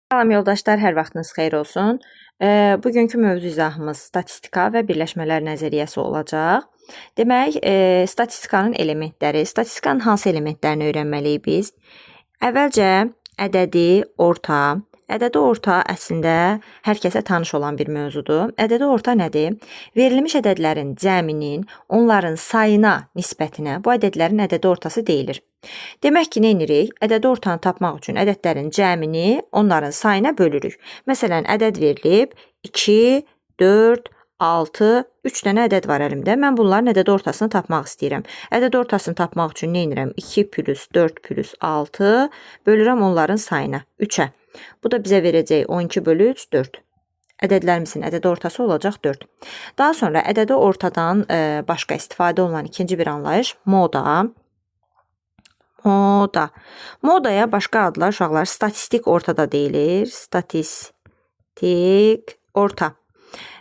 Salam yoldaşlar, hər vaxtınız xeyir olsun. Bugünkü mövzu izahımız statistika və birləşmələr nəzəriyyəsi olacaq. Demək, statistikanın elementləri, statistikanın hansı elementlərini öyrənməliyik biz? Əvvəlcə ədədi orta. Ədədi orta əslində hər kəsə tanış olan bir mövzudur. Ədədi orta nədir? Verilmiş ədədlərin cəminin onların sayına nisbətinə bu ədədlərin ədədi ortası deyilir. Demək ki, nə edirik? Ədədi ortanı tapmaq üçün ədədlərin cəmini onların sayına bölürük. Məsələn, ədəd verilib 2, 4, 6, 3 dənə ədəd var əlimdə. Mən bunların ədədi ortasını tapmaq istəyirəm. Ədədi ortasını tapmaq üçün nə edirəm? 2 plus 4 plus 6 bölürəm onların sayına 3-ə. Bu da bizə verəcək 12 bölü 3, 4. Ədədlərimizin ədədi ortası olacaq 4. Daha sonra ədədi ortadan başqa istifadə olunan ikinci bir anlayış moda. Modaya başqa adlar uşaqlar statistik orta da deyilir. Statistik orta.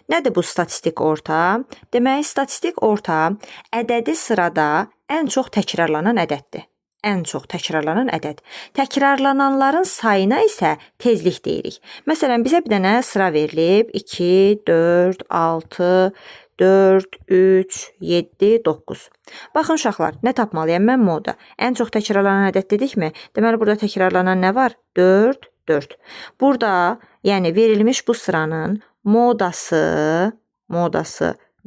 Nədir bu statistik orta? Demək, statistik orta ədədi sırada ən çox təkrarlanan ədəddir. Ən çox təkrarlanan ədəd. Təkrarlananların sayına isə tezlik deyirik. Məsələn, bizə bir dənə sıra verilib. 2, 4, 6, 4, 3, 7, 9. Baxın uşaqlar, nə tapmalıyam mən moda? Ən çox təkrarlanan ədəd dedikmi? Deməli, burada təkrarlanan nə var? 4, 4. Burada, yəni verilmiş bu sıranın modası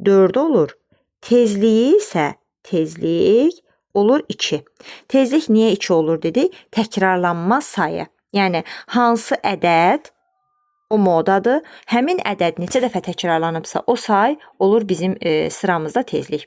4 olur. Tezliyi isə tezlik olur 2. Tezlik niyə 2 olur dedik? Təkrarlanma sayı. Yəni, hansı ədəd o modadır. Həmin ədəd neçə dəfə təkrarlanıbsa o say olur bizim sıramızda tezlik.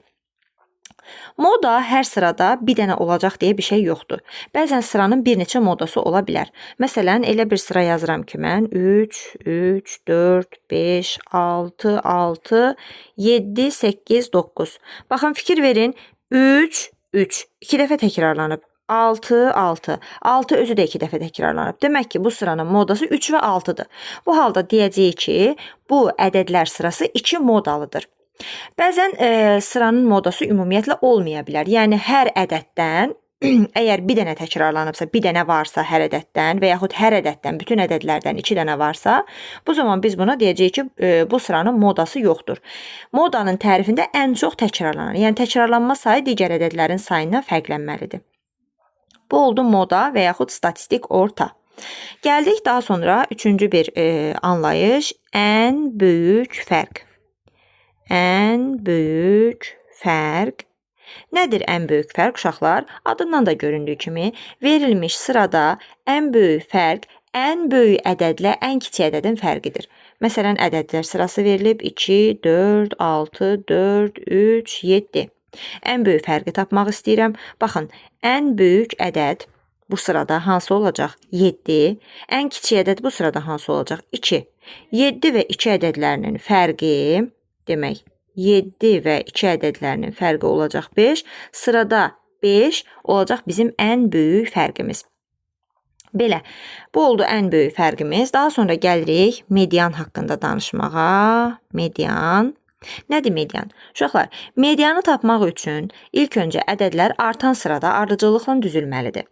Moda hər sırada bir dənə olacaq deyə bir şey yoxdur. Bəzən sıranın bir neçə modası ola bilər. Məsələn, elə bir sıra yazıram ki, mən 3, 3, 4, 5, 6, 6, 7, 8, 9. Baxın, fikir verin. 3, 3. 2 dəfə təkrarlanıb. 6, 6. 6 özü də 2 dəfə təkrarlanıb. Demək ki, bu sıranın modası 3 və 6-dır. Bu halda deyəcəyik ki, bu ədədlər sırası 2 modalıdır. Bəzən sıranın modası ümumiyyətlə olmaya bilər. Yəni, hər ədəddən, əgər bir dənə təkrarlanıbsa, bir dənə varsa hər ədəddən və yaxud hər ədəddən, bütün ədədlərdən 2 dənə varsa, bu zaman biz buna deyəcəyik ki, bu sıranın modası yoxdur. Modanın tərifində ən çox təkrarlanan, yəni təkrarlanma sayı digər ədədlərin sayına fərqlənməlidir. Bu oldu moda və yaxud statistik orta. Gəldik daha sonra üçüncü bir anlayış, ən böyük fərq. Ən böyük fərq. Nədir ən böyük fərq uşaqlar? Adından da göründüyü kimi verilmiş sırada ən böyük fərq ən böyük ədədlə ən kiçik ədədin fərqidir. Məsələn, ədədlər sırası verilib 2, 4, 6, 4, 3, 7. Ən böyük fərqi tapmaq istəyirəm. Baxın, ən böyük ədəd bu sırada hansı olacaq? 7. Ən kiçik ədəd bu sırada hansı olacaq? 2. 7 və 2 ədədlərinin fərqi, demək, 7 və 2 ədədlərinin fərqi olacaq 5. Sırada 5 olacaq bizim ən böyük fərqimiz. Belə, bu oldu ən böyük fərqimiz. Daha sonra gəlirik median haqqında danışmağa. Median. Nədir median? Uşaqlar, medianı tapmaq üçün ilk öncə ədədlər artan sırada ardıcıllıqla düzülməlidir.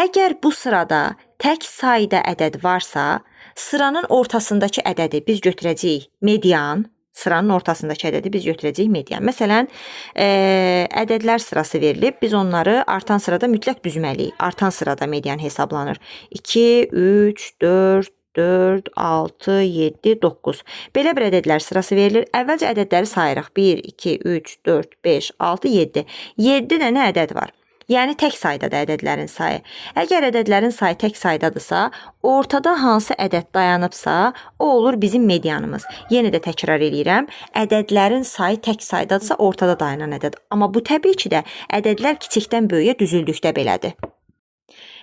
Əgər bu sırada tək sayda ədəd varsa, sıranın ortasındakı ədədi biz götürəcəyik median. Sıranın ortasındakı ədədi biz götürəcəyik median. Məsələn, ədədlər sırası verilib, biz onları artan sırada mütləq düzməliyik. Artan sırada median hesablanır. 2, 3, 4, 4, 6, 7, 9. Belə bir ədədlər sırası verilir. Əvvəlcə ədədləri sayırıq. 1, 2, 3, 4, 5, 6, 7. 7 dənə ədəd var. Yəni, tək saydadır ədədlərin sayı. Əgər ədədlərin sayı tək saydadırsa, ortada hansı ədəd dayanıbsa, o olur bizim medianımız. Yenə də təkrar edirəm, ədədlərin sayı tək saydadırsa, ortada dayanan ədəd. Amma bu təbii ki də ədədlər kiçikdən böyüyə düzüldükdə belədir.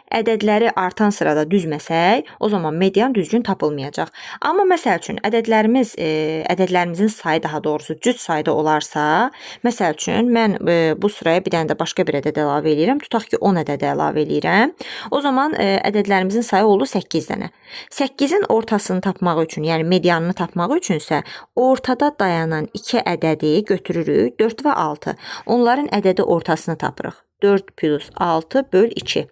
Ədədləri artan sırada düzməsək, o zaman median düzgün tapılmayacaq. Amma məsəl üçün ədədlərimizin sayı daha doğrusu cüt sayda olarsa, məsəl üçün mən bu sıraya bir dənə də başqa bir ədəd əlavə edirəm. Tutaq ki 10 ədəd əlavə edirəm. O zaman ədədlərimizin sayı oldu 8 dənə. 8-in ortasını tapmaq üçün, yəni medianını tapmaq üçünsə, ortada dayanan 2 ədədi götürürük, 4 və 6. Onların ədədi ortasını tapırıq. 4 plus 6 böl 2.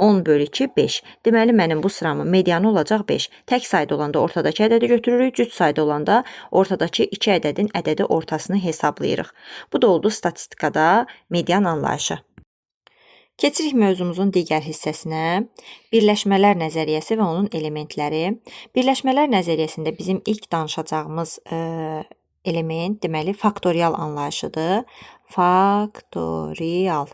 10 bölü 2, 5. Deməli, mənim bu sıramın medianı olacaq 5. Tək sayda olanda ortadakı ədədi götürürük, cüt sayda olanda ortadakı 2 ədədin ədədi ortasını hesablayırıq. Bu da oldu statistikada median anlayışı. Keçirik mövzumuzun digər hissəsinə. Birləşmələr nəzəriyyəsi və onun elementləri. Birləşmələr nəzəriyyəsində bizim ilk danışacağımız element deməli faktorial anlayışıdır. Faktorial.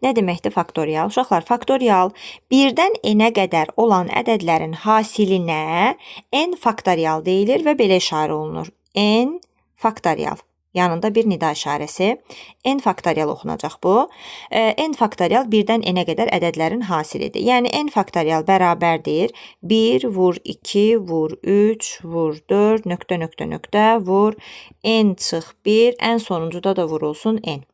Nə deməkdir faktorial? Uşaqlar, faktorial birdən n-ə qədər olan ədədlərin hasilinə n faktorial deyilir və belə işarə olunur. N faktorial. Yanında bir nida işarəsi. N faktorial oxunacaq bu. N faktorial birdən n-ə qədər ədədlərin hasilidir. Yəni n faktorial bərabərdir 1 vur 2 vur 3 vur 4 nöqtə nöqtə nöqtə vur n çıx 1, ən sonuncuda da vurulsun n.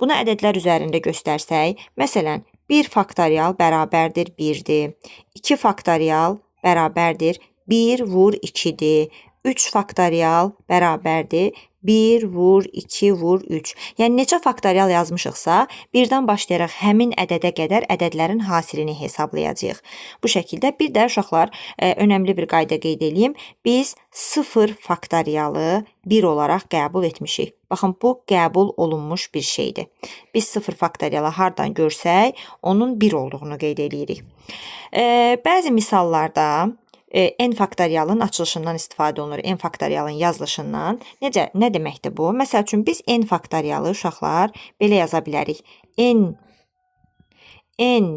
Bunu ədədlər üzərində göstərsək, məsələn, 1 faktorial bərabərdir 1-dir. 2 faktorial bərabərdir 1 vur 2-dir. 3 faktorial bərabərdir 1 vur 2 vur 3. Yəni neçə faktorial yazmışıqsa, birdən başlayaraq həmin ədədə qədər ədədlərin hasilini hesablayacağıq. Bu şəkildə bir də uşaqlar önəmli bir qayda qeyd edeyim. Biz 0 faktorialı 1 olaraq qəbul etmişik. Baxın, bu qəbul olunmuş bir şeydir. Biz 0 faktorialı hardan görsək, onun 1 olduğunu qeyd edirik. Bəzi misallarda n faktorialın açılışından istifadə olunur, n faktorialın yazılışından. Nə deməkdir bu? Məsəl üçün, biz n faktorialı uşaqlar belə yaza bilərik. n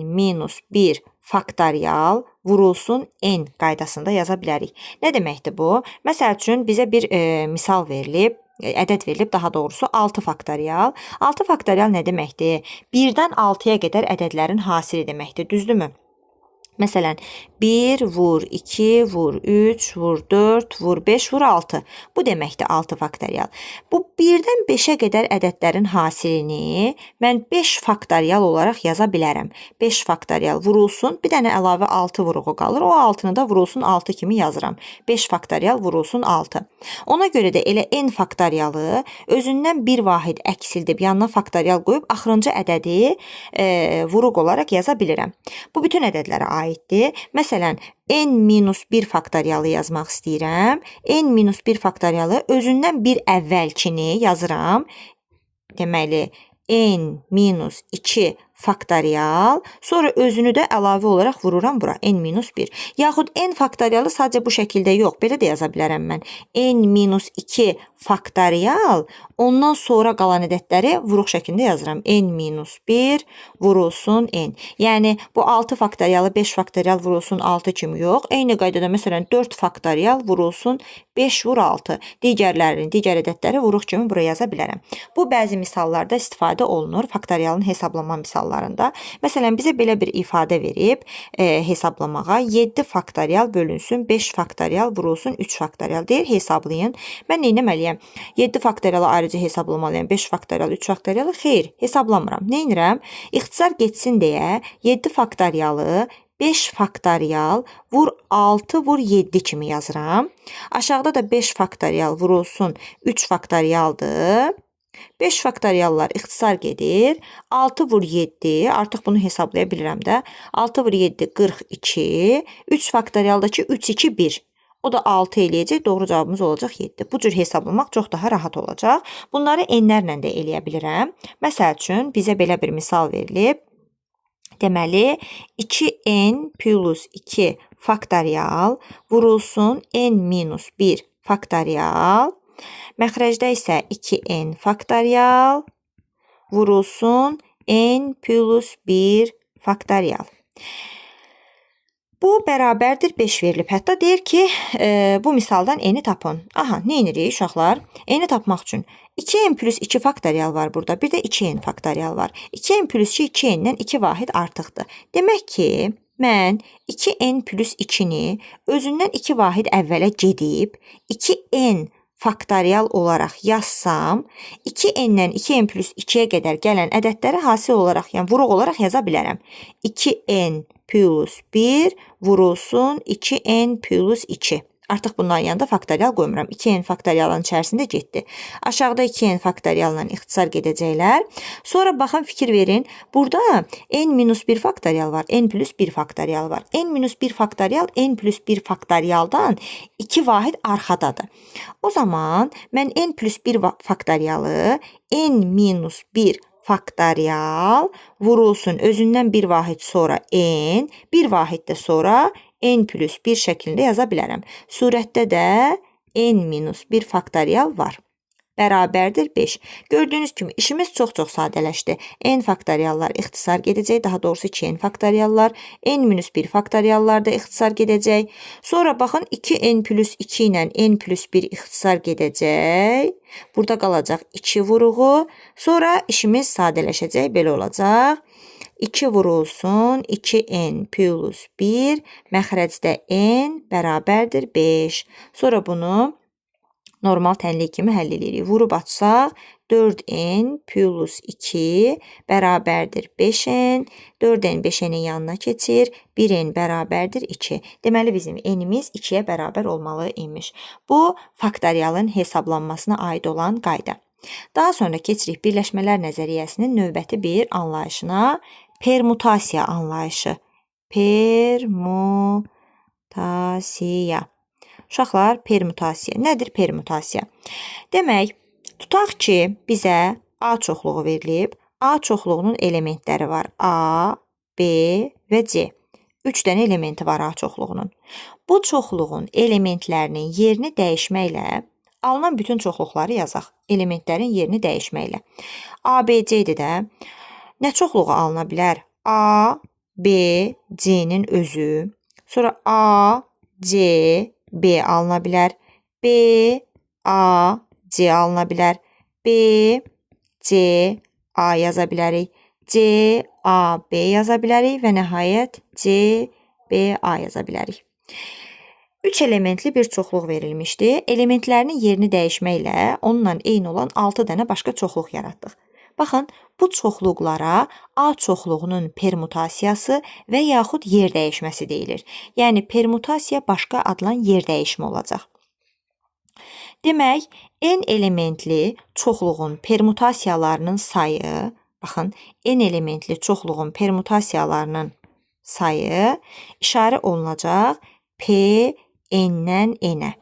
minus 1 faktorial vurulsun n qaydasında yaza bilərik. Nə deməkdir bu? Məsəl üçün, bizə bir misal verilib, ədəd verilib, daha doğrusu 6 faktorial. 6 faktorial nə deməkdir? 1-dən 6-ya qədər ədədlərin hasili deməkdir, düzdürmü? Məsələn, 1 vur 2 vur 3 vur 4 vur 5 vur 6. Bu deməkdir 6 faktorial. Bu 1-dən 5-ə qədər ədədlərin hasilini mən 5 faktorial olaraq yaza bilərəm. 5 faktorial vurulsun, bir dənə əlavə 6 vuruğu qalır. O 6-nı da vurulsun 6 kimi yazıram. 5 faktorial vurulsun 6. Ona görə də elə n faktorialı özündən bir vahid əksildib, yanına faktorial qoyub axırıncı ədədi vuruq olaraq yaza bilirəm. Bu bütün ədədlərə aiddir. Məsələn, n-1 faktorialı yazmaq istəyirəm. n-1 faktorialı özündən bir əvvəlkini yazıram. Deməli, n-2 faktorial, sonra özünü də əlavə olaraq vururam bura, n-1. Yaxud n faktorialı sadəcə bu şəkildə yox, belə də yaza bilərəm mən. n-2 faktorial, ondan sonra qalan ədədləri vuruq şəklində yazıram. n-1 vurulsun n. Yəni, bu 6 faktorialı 5 faktorial vurulsun 6 kimi yox. Eyni qaydada, məsələn, 4 faktorial vurulsun 5 vur 6. Digər ədədləri vuruq kimi buraya yaza bilərəm. Bu, bəzi misallarda istifadə olunur, faktorialın hesablama misallarında. Məsələn, bizə belə bir ifadə verib hesablamağa 7 faktorial bölünsün 5 faktorial vurulsun 3 faktorial deyir, hesablayın. Mən neynəməliyəm? 7 faktorialı ayrıca hesablamalıyam, 5 faktorial, 3 faktorialı xeyr, hesablamıram. Neynirəm? İxtisar getsin deyə 7 faktorialı 5 faktorial vur 6 vur 7 kimi yazıram. Aşağıda da 5 faktorial vurulsun 3 faktorialdır. 5 faktoriallar ixtisar gedir. 6 vur 7, artıq bunu hesablaya bilirəm də. 6 vur 7, 42. 3 faktorialdakı 3, 2, 1. O da 6 eləyəcək, doğru cavabımız olacaq 7. Bu cür hesablamaq çox daha rahat olacaq. Bunları n-lərlə də eləyə bilirəm. Məsəl üçün, bizə belə bir misal verilib. Deməli, 2n plus 2 faktorial vurulsun n-1 faktorial. Məxrəcdə isə 2n faktorial vurulsun n plus 1 faktorial. Bu bərabərdir 5 verilib. Hətta deyir ki, bu misaldan n-i tapın. Aha, nə edirik uşaqlar? N-i tapmaq üçün 2n plus 2 faktorial var burada. Bir də 2n faktorial var. 2n plus 2 2n-dən 2 vahid artıqdır. Demək ki, mən 2n plus 2-ni özündən 2 vahid əvvələ gedib 2n faktorial olaraq yazsam, 2n-dən 2n plus 2-yə qədər gələn ədədləri hasil olaraq, yəni vuruq olaraq yaza bilərəm. 2n plus 1 vurulsun 2n plus 2. Artıq bundan yanında faktorial qoymuram. 2n faktorialın içərisində getdi. Aşağıda 2n faktorialla ixtisar gedəcəklər. Sonra baxın, fikir verin. Burada n-1 faktorial var, n+1 faktorial var. n-1 faktorial n+1 faktorialdan 2 vahid arxadadır. O zaman mən n+1 faktorialı n-1 faktorial vurulsun özündən bir vahid sonra n, bir vahid də sonra n+1 şəklində yaza bilərəm. Surətdə də n-1 faktorial var. Bərabərdir 5. Gördüyünüz kimi işimiz çox-çox sadələşdi. N faktoriallar ixtisar gedəcək, daha doğrusu 2n faktoriallar, n-1 faktoriallar da ixtisar gedəcək. Sonra baxın 2n+2 ilə n+1 ixtisar gedəcək. Burada qalacaq 2 vuruğu. Sonra işimiz sadələşəcək, belə olacaq. 2 vurulsun 2n plus 1, məxrəcdə n bərabərdir 5. Sonra bunu normal tənlik kimi həll edirik. Vurub açsaq 4n plus 2 bərabərdir 5n. 4n 5n-in yanına keçir. 1n bərabərdir 2. Deməli bizim n-imiz 2-yə bərabər olmalı imiş. Bu faktorialın hesablanmasına aid olan qayda. Daha sonra keçirik birləşmələr nəzəriyyəsinin növbəti bir anlayışına. Permutasiya anlayışı. Permutasiya. Uşaqlar, permutasiya. Nədir permutasiya? Demək, tutaq ki, bizə A çoxluğu verilib. A çoxluğunun elementləri var. A, B və C. 3 dənə elementi var A çoxluğunun. Bu çoxluğun elementlərinin yerini dəyişməklə alınan bütün çoxluqları yazaq. Elementlərin yerini dəyişməklə. A, B, C-dir də. Nə çoxluğu alına bilər? A, B, C-nin özü. Sonra A, C, B alına bilər. B, A, C alına bilər. B, C, A yaza bilərik. C, A, B yaza bilərik və nəhayət C, B, A yaza bilərik. 3 elementli bir çoxluq verilmişdi. Elementlərinin yerini dəyişməklə onunla eyni olan 6 dənə başqa çoxluq yaratdıq. Baxın, bu çoxluqlara A çoxluğunun permutasiyası və yaxud yer dəyişməsi deyilir. Yəni, permutasiya başqa adla yer dəyişmə olacaq. Demək, n elementli çoxluğun permutasiyalarının sayı, baxın, n elementli çoxluğun permutasiyalarının sayı işarə olunacaq P n-dən n-ə.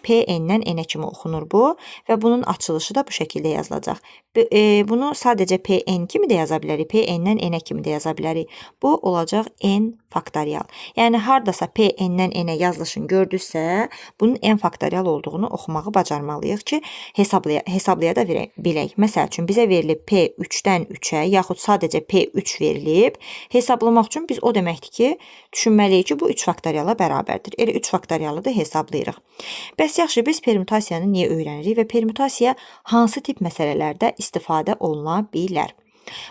P n-dən n-ə kimi oxunur bu və bunun açılışı da bu şəkildə yazılacaq. Bunu sadəcə P n kimi də yaza bilərik, P n-dən n-ə kimi də yaza bilərik. Bu olacaq n faktorial. Yəni, haradasa P n-dən n-ə yazılışını gördüksə, bunun n faktorial olduğunu oxumağı bacarmalıyıq ki, hesablaya da bilək. Məsəl üçün, bizə verilib P 3-dən 3-ə, yaxud sadəcə P 3 verilib. Hesablamaq üçün biz o deməkdir ki, düşünməliyik ki, bu 3 faktoriala bərabərdir. Elə 3 faktorialı da hesablayırıq. Bəs yaxşı, biz permutasiyanı niyə öyrənirik və permutasiya hansı tip məsələlərdə istifadə oluna bilər?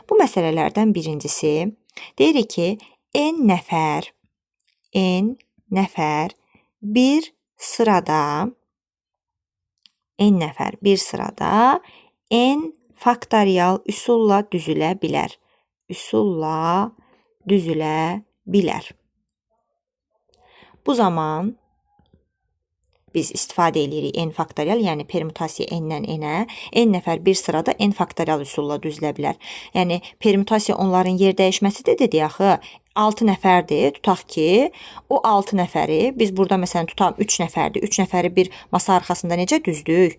Bu məsələlərdən birincisi, deyirik ki, n nəfər bir sırada n faktorial üsulla düzülə bilər. Bu zaman biz istifadə edirik n faktorial, yəni permutasiya n-dən n-ə. N nəfər bir sırada n faktorial üsulla düzülə bilər. Yəni, permutasiya onların yer dəyişməsidir dedik axı. 6 nəfərdir, tutaq ki, o 6 nəfəri, biz burada məsələn tutalım 3 nəfərdir. 3 nəfəri bir masa arxasında necə düzdük?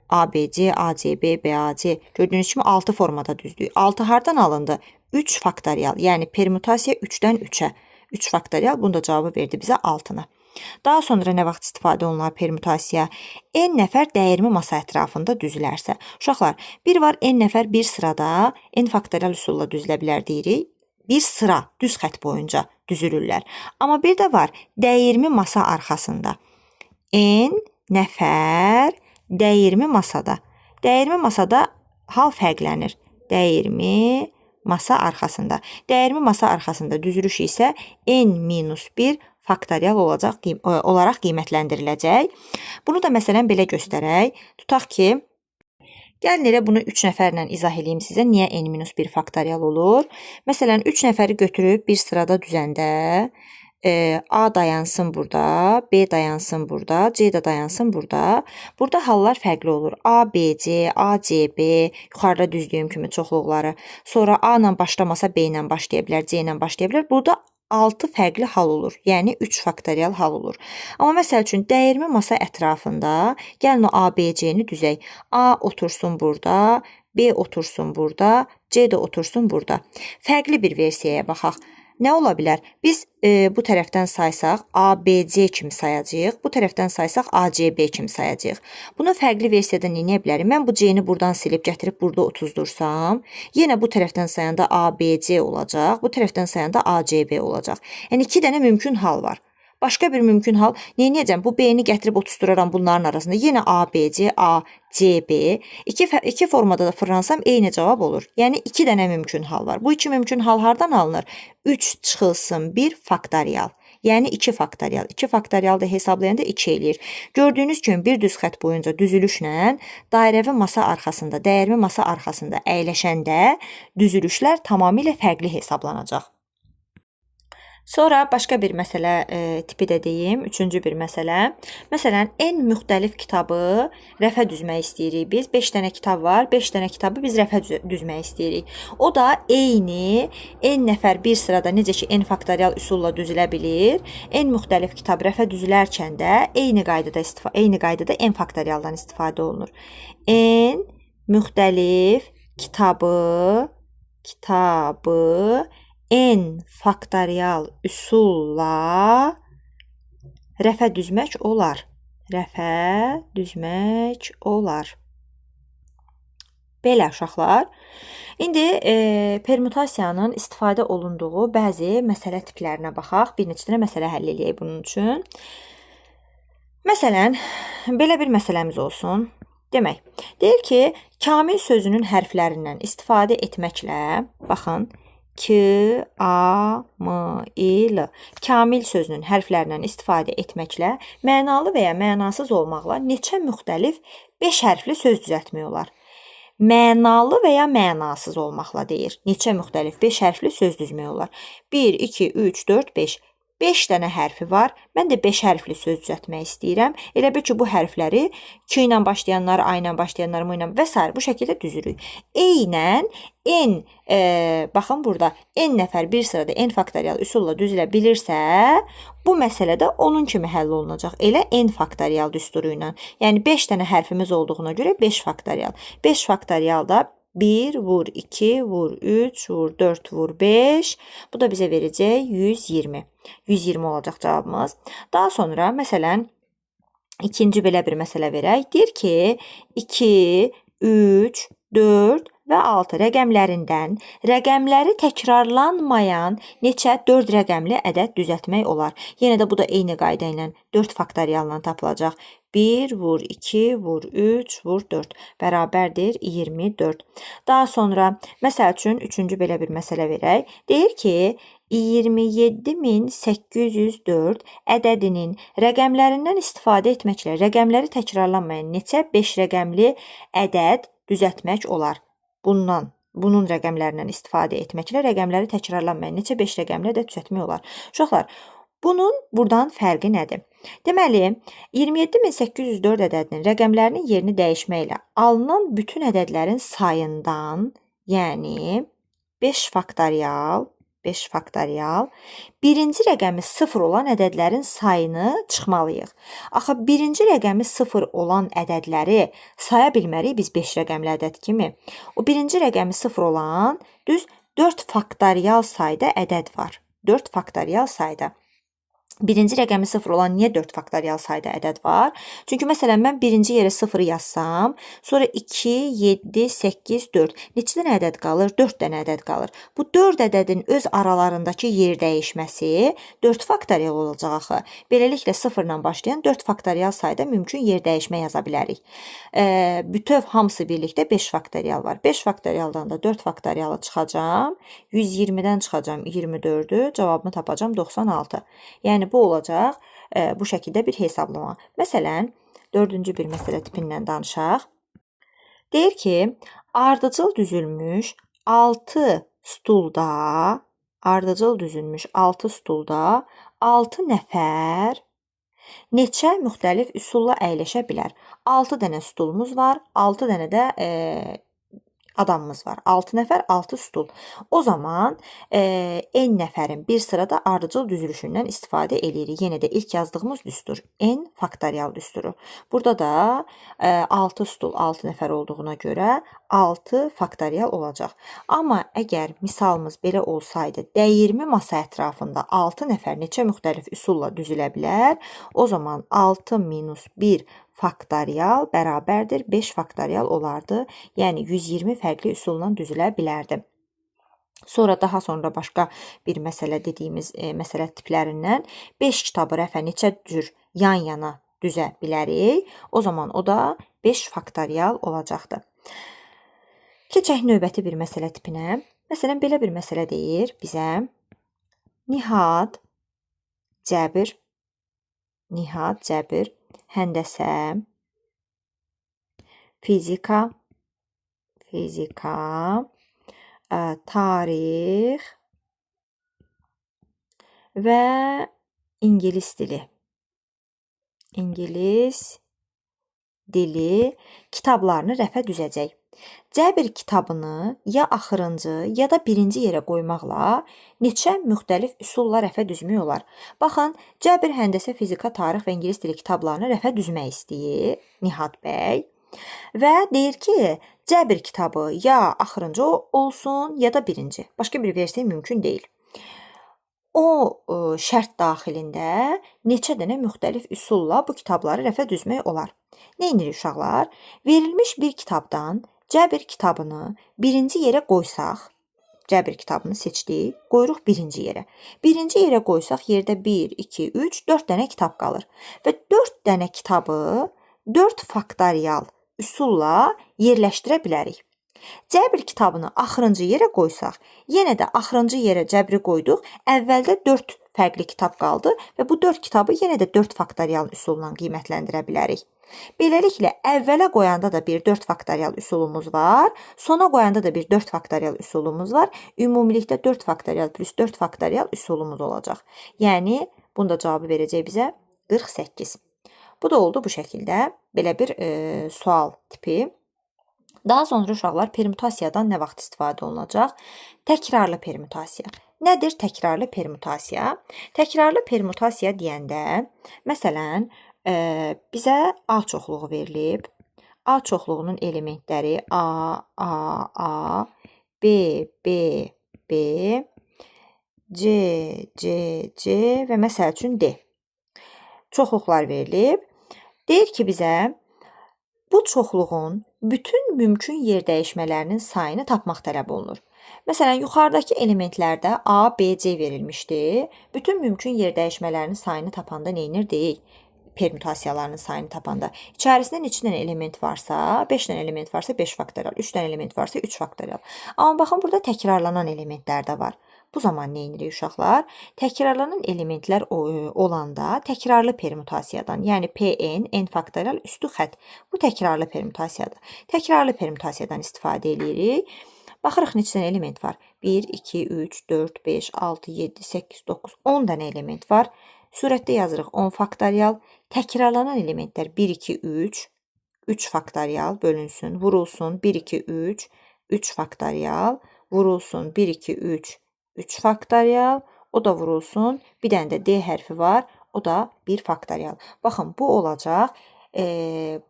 ABC, AC, B, BAC. Gördüyünüz kimi 6 formada düzdük. 6 hardan alındı? 3 faktorial, yəni permutasiya 3-dən 3-ə. 3 faktorial, bunun da cavabı verdi bizə 6-nı. Daha sonra nə vaxt istifadə olunar permutasiya? N nəfər dəyirmi masa ətrafında düzülərsə. Uşaqlar, bir var n nəfər bir sırada n faktorial üsulla düzülə bilər deyirik. Bir sıra, düz xət boyunca düzülürlər. Amma bir də var dəyirmi masa arxasında. N nəfər dəyirmi masada. Dəyirmi masada hal fərqlənir. Dəyirmi masa arxasında. Dəyirmi masa arxasında düzülüş isə n-1 faktorial olaraq qiymətləndiriləcək. Bunu da məsələn belə göstərək. Tutaq ki, gəlin elə bunu 3 nəfərlə izah edeyim sizə. Niyə n-1 faktorial olur? Məsələn, 3 nəfəri götürüb bir sırada düzəndə A dayansın burada, B dayansın burada, C də dayansın burada. Burada hallar fərqli olur. A, B, C, A, C, B, yuxarıda düzdüyüm kimi çoxluqları. Sonra A ilə başlamasa B ilə başlaya bilər, C ilə başlaya bilər. Burada 6 fərqli hal olur. Yəni 3 faktorial hal olur. Amma məsəl üçün dəyirmi masa ətrafında gəlin o A, B, C-ni düzək. A otursun burada, B otursun burada, C də otursun burada. Fərqli bir versiyaya baxaq. Nə ola bilər? Biz bu tərəfdən saysaq A, B, C kimi sayacağıq. Bu tərəfdən saysaq A, C, B kimi sayacağıq. Bunu fərqli versiyada nə edə bilərim? Mən bu C-ni buradan silib gətirib burada 30-dursam, yenə bu tərəfdən sayanda A, B, C olacaq. Bu tərəfdən sayanda A, C, B olacaq. Yəni 2 dənə mümkün hal var. Başqa bir mümkün hal, neyniyəcəm? Bu B-ni gətirib 30-duraram bunların arasında. Yenə A, B, C, A, C, B. İki formada da fırlansam eyni cavab olur. Yəni 2 dənə mümkün hal var. Bu 2 mümkün hal hardan alınır? 3 çıxılsın 1 faktorial. Yəni 2 faktorial. 2 faktorial da hesablayanda 2 eləyir. Gördüyünüz kimi bir düz xətt boyunca düzülüşlə dairəvi masa arxasında, dəyirmi masa arxasında əyləşəndə düzülüşlər tamamilə fərqli hesablanacaq. Sonra başqa bir məsələ tipi də deyim, üçüncü bir məsələ. Məsələn, en müxtəlif kitabı rəfə düzmək istəyirik biz. 5 dənə kitab var, 5 dənə kitabı biz rəfə düzmək istəyirik. O da eyni, n nəfər bir sırada necə ki n faktorial üsulla düzülə bilir, en müxtəlif kitab rəfə düzülərkən də eyni qaydada n faktorialdan istifadə olunur. N müxtəlif kitabı n faktorial üsulla rəfə düzmək olar. Rəfə düzmək olar. Belə uşaqlar. İndi permütasiyanın istifadə olunduğu bəzi məsələ tiplərinə baxaq. Bir neçə dənə məsələ həll edək bunun üçün. Məsələn, belə bir məsələmiz olsun. Demək, deyir ki, kamil sözünün hərflərindən istifadə etməklə, baxın, K-A-M-İ-L. Kamil sözünün hərflərindən istifadə etməklə mənalı və ya mənasız olmaqla neçə müxtəlif 5 hərfli söz düzəltmək olar? Mənalı və ya mənasız olmaqla deyir. Neçə müxtəlif 5 hərfli söz düzmək olar? 1, 2, 3, 4, 5. 5 dənə hərfi var. Mən də 5 hərfli söz düzəltmək istəyirəm. Elə bil ki, bu hərfləri K ilə başlayanlar, A ilə başlayanlar, M ilə və s. bu şəkildə düzürük. Eynən n, baxın burada, n nəfər bir sırada n faktorial üsulla düzülə bilirsə, bu məsələ də onun kimi həll olunacaq. Elə n faktorial düsturu ilə. Yəni 5 dənə hərfimiz olduğuna görə 5 faktorial. 5 faktorial da 1 vur 2 vur 3 vur 4 vur 5. Bu da bizə verəcək 120. 120 olacaq cavabımız. Daha sonra məsələn ikinci belə bir məsələ verək. Deyir ki 2, 3, 4 və 6 rəqəmlərindən rəqəmləri təkrarlanmayan neçə 4 rəqəmli ədəd düzəltmək olar. Yenə də bu da eyni qayda ilə 4 faktorialla tapılacaq. 1 vur 2 vur 3 vur 4 bərabərdir 24. Daha sonra məsəl üçün üçüncü belə bir məsələ verək. Deyir ki 27804 ədədinin rəqəmlərindən istifadə etməklə rəqəmləri təkrarlanmayan neçə 5 rəqəmli ədəd düzəltmək olar. Bunun rəqəmlərindən istifadə etməklə rəqəmləri təkrarlanmayan neçə 5 rəqəmli ədəd düzəltmək olar. Uşaqlar, bunun buradan fərqi nədir? Deməli, 27804 ədədinin rəqəmlərinin yerini dəyişməklə alınan bütün ədədlərin sayından, yəni 5 faktorial, birinci rəqəmi 0 olan ədədlərin sayını çıxmalıyıq. Axı, birinci rəqəmi 0 olan ədədləri saya bilmərik biz 5 rəqəmli ədəd kimi. O birinci rəqəmi 0 olan düz 4 faktorial sayda ədəd var. 4 faktorial sayda. Birinci rəqəmi 0 olan niyə 4 faktorial sayda ədəd var? Çünki məsələn, mən birinci yerə 0 yazsam, sonra 2, 7, 8, 4. Neçə dənə ədəd qalır? 4 dənə ədəd qalır. Bu 4 ədədin öz aralarındakı yer dəyişməsi 4 faktorial olacaq axı. Beləliklə 0 ilə başlayan 4 faktorial sayda mümkün yer dəyişmə yaza bilərik. Bütöv hamısı birlikdə 5 faktorial var. 5 faktorialdan da 4 faktorialı çıxacam. 120-dən çıxacam 24-ü, cavabımı tapacam 96. Yəni bu olacaq bu şəkildə bir hesablama. Məsələn, dördüncü bir məsələ tipindən danışaq. Deyir ki, ardıcıl düzülmüş 6 stulda 6 nəfər neçə müxtəlif üsulla əyləşə bilər? 6 dənə stulumuz var, 6 dənə də adamımız var. 6 nəfər, 6 stul. O zaman n nəfərin bir sırada ardıcıl düzülüşündən istifadə edirik. Yenə də ilk yazdığımız düstur. N faktorial düsturu. Burada da 6 stul, 6 nəfər olduğuna görə 6 faktorial olacaq. Amma əgər misalımız belə olsaydı, dəyirmi masa ətrafında 6 nəfər neçə müxtəlif üsulla düzülə bilər? O zaman 6 minus 1 faktorial bərabərdir 5 faktorial olardı. Yəni 120 fərqli üsulla düzülə bilərdi. Sonra daha sonra başqa bir məsələ dediyimiz məsələ tiplərindən 5 kitabı rəfə neçə cür yan-yana düzə bilərik? O zaman o da 5 faktorial olacaqdı. Keçək növbəti bir məsələ tipinə. Məsələn, belə bir məsələ deyir bizə. Nihad, cəbir, həndəsə, fizika, tarix və ingilis dili kitablarını rəfə düzəcək. Cəbir kitabını ya axırıncı, ya da birinci yerə qoymaqla neçə müxtəlif üsulla rəfə düzmək olar? Baxın, cəbir, həndəsə, fizika, tarix və ingilis dili kitablarını rəfə düzmək istəyir Nihad bəy. Və deyir ki, cəbir kitabı ya axırıncı olsun, ya da birinci. Başqa bir versiya mümkün deyil. O şərt daxilində neçə dənə müxtəlif üsulla bu kitabları rəfə düzmək olar? Nə edirik uşaqlar? Verilmiş bir kitabdan cəbir kitabını birinci yerə qoysaq, cəbir kitabını seçdik, qoyuruq birinci yerə. Birinci yerə qoysaq yerdə 1, 2, 3, 4 dənə kitab qalır. Və 4 dənə kitabı 4 faktorial üsulla yerləşdirə bilərik. Cəbir kitabını axırıncı yerə qoysaq, yenə də axırıncı yerə cəbri qoyduq, əvvəldə 4 fərqli kitab qaldı və bu 4 kitabı yenə də 4 faktorial üsulla qiymətləndirə bilərik. Beləliklə, əvvələ qoyanda da bir 4 faktorial üsulumuz var, sona qoyanda da bir 4 faktorial üsulumuz var. Ümumilikdə 4 faktorial plus 4 faktorial üsulumuz olacaq. Yəni, bunda cavabı verəcək bizə 48. Bu da oldu bu şəkildə, belə bir sual tipi. Daha sonra uşaqlar permütasiyadan nə vaxt istifadə olunacaq? Təkrarlı permütasiya. Nədir təkrarlı permütasiya? Təkrarlı permütasiya deyəndə, məsələn, bizə A çoxluğu verilib. A çoxluğunun elementləri A, B, C və məsəl üçün D. Çoxluqlar verilib. Deyir ki, bizə bu çoxluğun bütün mümkün yer dəyişmələrinin sayını tapmaq tələb olunur. Məsələn, yuxarıdakı elementlərdə A, B, C verilmişdi. Bütün mümkün yer dəyişmələrinin sayını tapanda neynir deyik? Permütasiyalarının sayını tapanda. İçərisində neçə dənə element varsa, 5 dənə element varsa 5 faktorial, 3 dənə element varsa 3 faktorial. Amma baxın, burada təkrarlanan elementlər də var. Bu zaman nə edirik uşaqlar? Təkrarlanan elementlər olanda təkrarlı permütasiyadan, yəni Pn, n faktorial üstü xətt. Bu təkrarlı permütasiyadır. Təkrarlı permütasiyadan istifadə edirik. Baxırıq neçə dənə element var? 1, 2, 3, 4, 5, 6, 7, 8, 9, 10 dənə element var. Surətdə yazırıq 10 faktorial. Təkrarlanan elementlər 1, 2, 3, 3 faktorial bölünsün, vurulsun 1, 2, 3, 3 faktorial, vurulsun 1, 2, 3, 3 faktorial, o da vurulsun, bir dənə də D hərfi var, o da 1 faktorial. Baxın, bu olacaq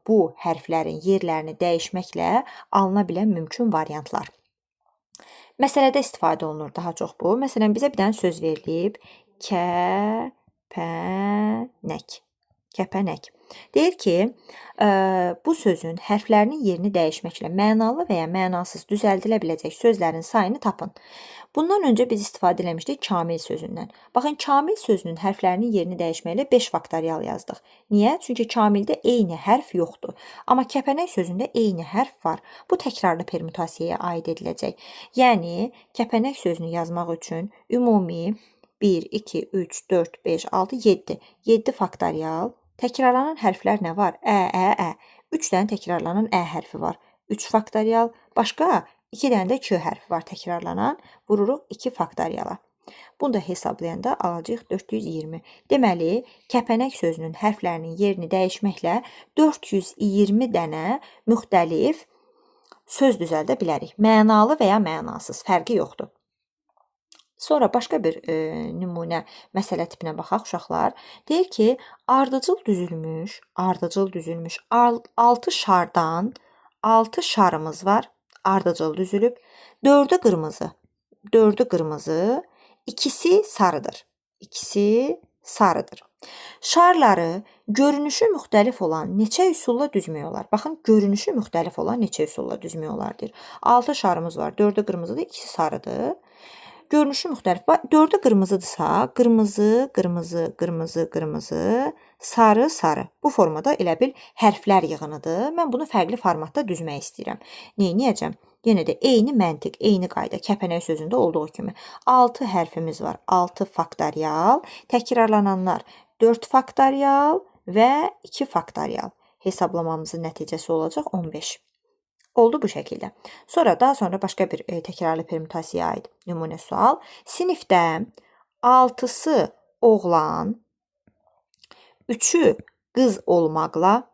bu hərflərin yerlərini dəyişməklə alına bilən mümkün variantlar. Məsələdə istifadə olunur daha çox bu. Məsələn, bizə bir dənə söz verilib. Kəpənək. Deyir ki, bu sözün hərflərinin yerini dəyişməklə mənalı və ya mənasız düzəldilə biləcək sözlərin sayını tapın. Bundan öncə biz istifadə eləmişdik kamil sözündən. Baxın, kamil sözünün hərflərinin yerini dəyişməklə 5 faktorial yazdıq. Niyə? Çünki kamildə eyni hərf yoxdur. Amma kəpənək sözündə eyni hərf var. Bu təkrarlı permütasiyaya aid ediləcək. Yəni, kəpənək sözünü yazmaq üçün ümumi 1, 2, 3, 4, 5, 6, 7. 7 faktorial. Təkrarlanan hərflər nə var? Ə. 3 dənə təkrarlanan ə hərfi var. 3 faktorial. Başqa 2 dənə də K hərfi var təkrarlanan. Vururuq 2 faktoriala. Bunu da hesablayanda alacağıq 420. Deməli, kəpənək sözünün hərflərinin yerini dəyişməklə 420 dənə müxtəlif söz düzəldə bilərik. Mənalı və ya mənasız, fərqi yoxdur. Sonra başqa bir nümunə məsələ tipinə baxaq uşaqlar. Deyir ki, ardıcıl düzülmüş 6 şardan 6 şarımız var. Ardıcıl düzülüb. 4'ü qırmızı, ikisi sarıdır. Şarları görünüşü müxtəlif olan neçə üsulla düzmək olar? Baxın, görünüşü müxtəlif olan neçə üsulla düzmək olar deyir. 6 şarımız var. 4'ü qırmızıdır, ikisi sarıdır. Görünüşü müxtəlif. 4'ü qırmızıdırsa, qırmızı, sarı. Bu formada elə bil hərflər yığınıdır. Mən bunu fərqli formatda düzmək istəyirəm. Neyniyəcəm? Yenə də eyni məntiq, eyni qayda kəpənək sözündə olduğu kimi 6 hərfimiz var. 6 faktorial, təkrarlananlar 4 faktorial və 2 faktorial. Hesablamamızın nəticəsi olacaq 15. Oldu bu şəkildə. Daha sonra başqa bir təkrarlı permütasiyaya aid nümunə sual. Sinifdə 6'sı oğlan, 3'ü qız olmaqla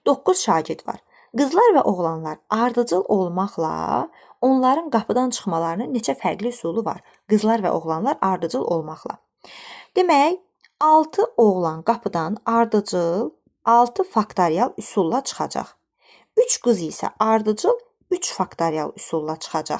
9 şagird var. Qızlar və oğlanlar ardıcıl olmaqla onların qapıdan çıxmalarının neçə fərqli üsulu var? Qızlar və oğlanlar ardıcıl olmaqla. Demək, 6 oğlan qapıdan ardıcıl 6 faktorial üsulla çıxacaq. 3 qız isə ardıcıl 3 faktorial üsulla çıxacaq.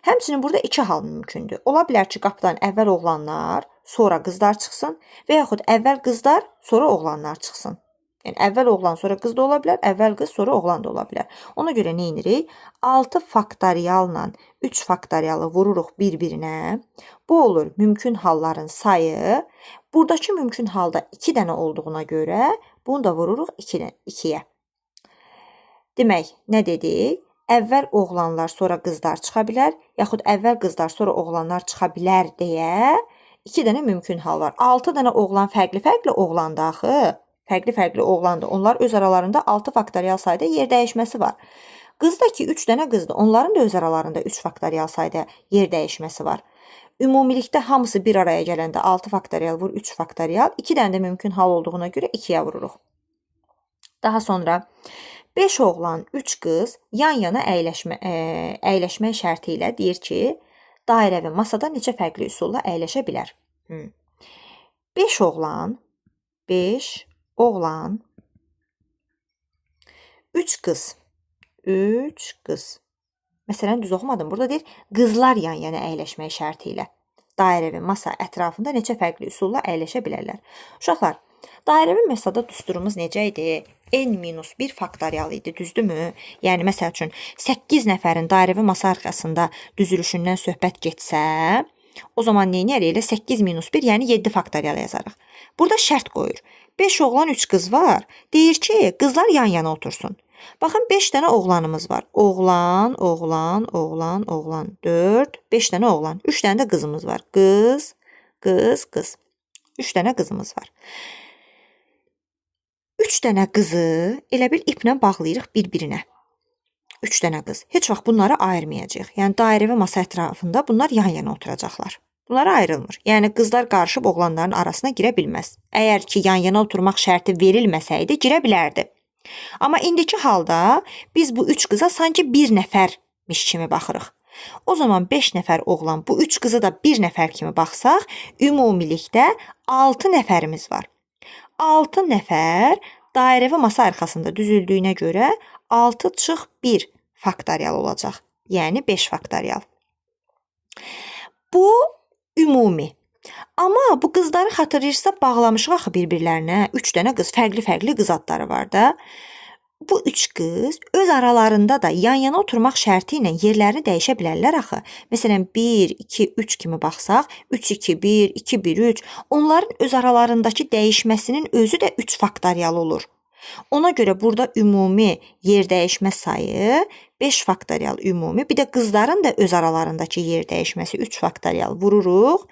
Həmçinin burada 2 hal mümkündür. Ola bilər ki, qapıdan əvvəl oğlanlar, sonra qızlar çıxsın və yaxud əvvəl qızlar, sonra oğlanlar çıxsın. Yəni, əvvəl oğlan, sonra qız da ola bilər, əvvəl qız, sonra oğlan da ola bilər. Ona görə nə edirik? 6 faktorialla 3 faktorialı vururuq bir-birinə. Bu olur mümkün halların sayı. Buradakı mümkün halda 2 dənə olduğuna görə bunu da vururuq 2-yə. Demək, nə dedik? Əvvəl oğlanlar, sonra qızlar çıxa bilər, yaxud əvvəl qızlar, sonra oğlanlar çıxa bilər deyə 2 dənə mümkün hal var. 6 dənə oğlan fərqli oğlandır axı. Fərqli oğlandır. Onlar öz aralarında 6 faktorial sayda yer dəyişməsi var. Qızdakı 3 dənə qızdır. Onların da öz aralarında 3 faktorial sayda yer dəyişməsi var. Ümumilikdə hamısı bir araya gələndə 6 faktorial vur 3 faktorial. 2 dənə də mümkün hal olduğuna görə 2-yə vururuq. Daha sonra 5 oğlan, 3 qız yan-yana əyləşmək şərti ilə deyir ki, dairəvi masada neçə fərqli üsulla əyləşə bilər? 5 oğlan, 3 qız. Məsələn, düz oxumadım. Burada deyir, qızlar yan-yana əyləşmək şərti ilə dairəvi masa ətrafında neçə fərqli üsulla əyləşə bilərlər? Uşaqlar, dairəvi masada düsturumuz necə idi? N-1 faktorial idi, düzdürmü? Yəni, məsəl üçün, 8 nəfərin dairəvi masa arxasında düzülüşündən söhbət getsə, o zaman neynəyərik? Elə 8-1, yəni 7 faktorial yazarıq. Burada şərt qoyur. 5 oğlan, 3 qız var. Deyir ki, qızlar yan-yana otursun. Baxın, 5 dənə oğlanımız var. Oğlan, 4, 5 dənə oğlan. 3 dənə də qızımız var. Qız. 3 dənə qızımız var. 3 dənə qızı elə bil iplə bağlayırıq bir-birinə. 3 dənə qız. Heç vaxt bunları ayırmayacağıq. Yəni, dairəvi masa ətrafında bunlar yan-yana oturacaqlar. Bunlar ayrılmır. Yəni, qızlar qarışıb oğlanların arasına girə bilməz. Əgər ki, yan-yana oturmaq şərti verilməsəydi, girə bilərdi. Amma indiki halda biz bu 3 qıza sanki bir nəfərmiş kimi baxırıq. O zaman 5 nəfər oğlan, bu 3 qızı da bir nəfər kimi baxsaq, ümumilikdə 6 nəfərimiz var. 6 nəfər dairəvi masa arxasında düzüldüyünə görə 6-1 faktorial olacaq. Yəni 5 faktorial. Bu ümumi. Amma bu qızları xatırlayırsa bağlamışıq axı bir-birlərinə. 3 dənə qız, fərqli qız adları var da. Bu 3 qız öz aralarında da yan-yana oturmaq şərti ilə yerlərini dəyişə bilərlər axı. Məsələn, 1, 2, 3 kimi baxsaq, 3, 2, 1, 2, 1, 3. Onların öz aralarındakı dəyişməsinin özü də 3 faktorial olur. Ona görə burada ümumi yer dəyişmə sayı 5 faktorial ümumi. Bir də qızların da öz aralarındakı yer dəyişməsi 3 faktorial vururuq.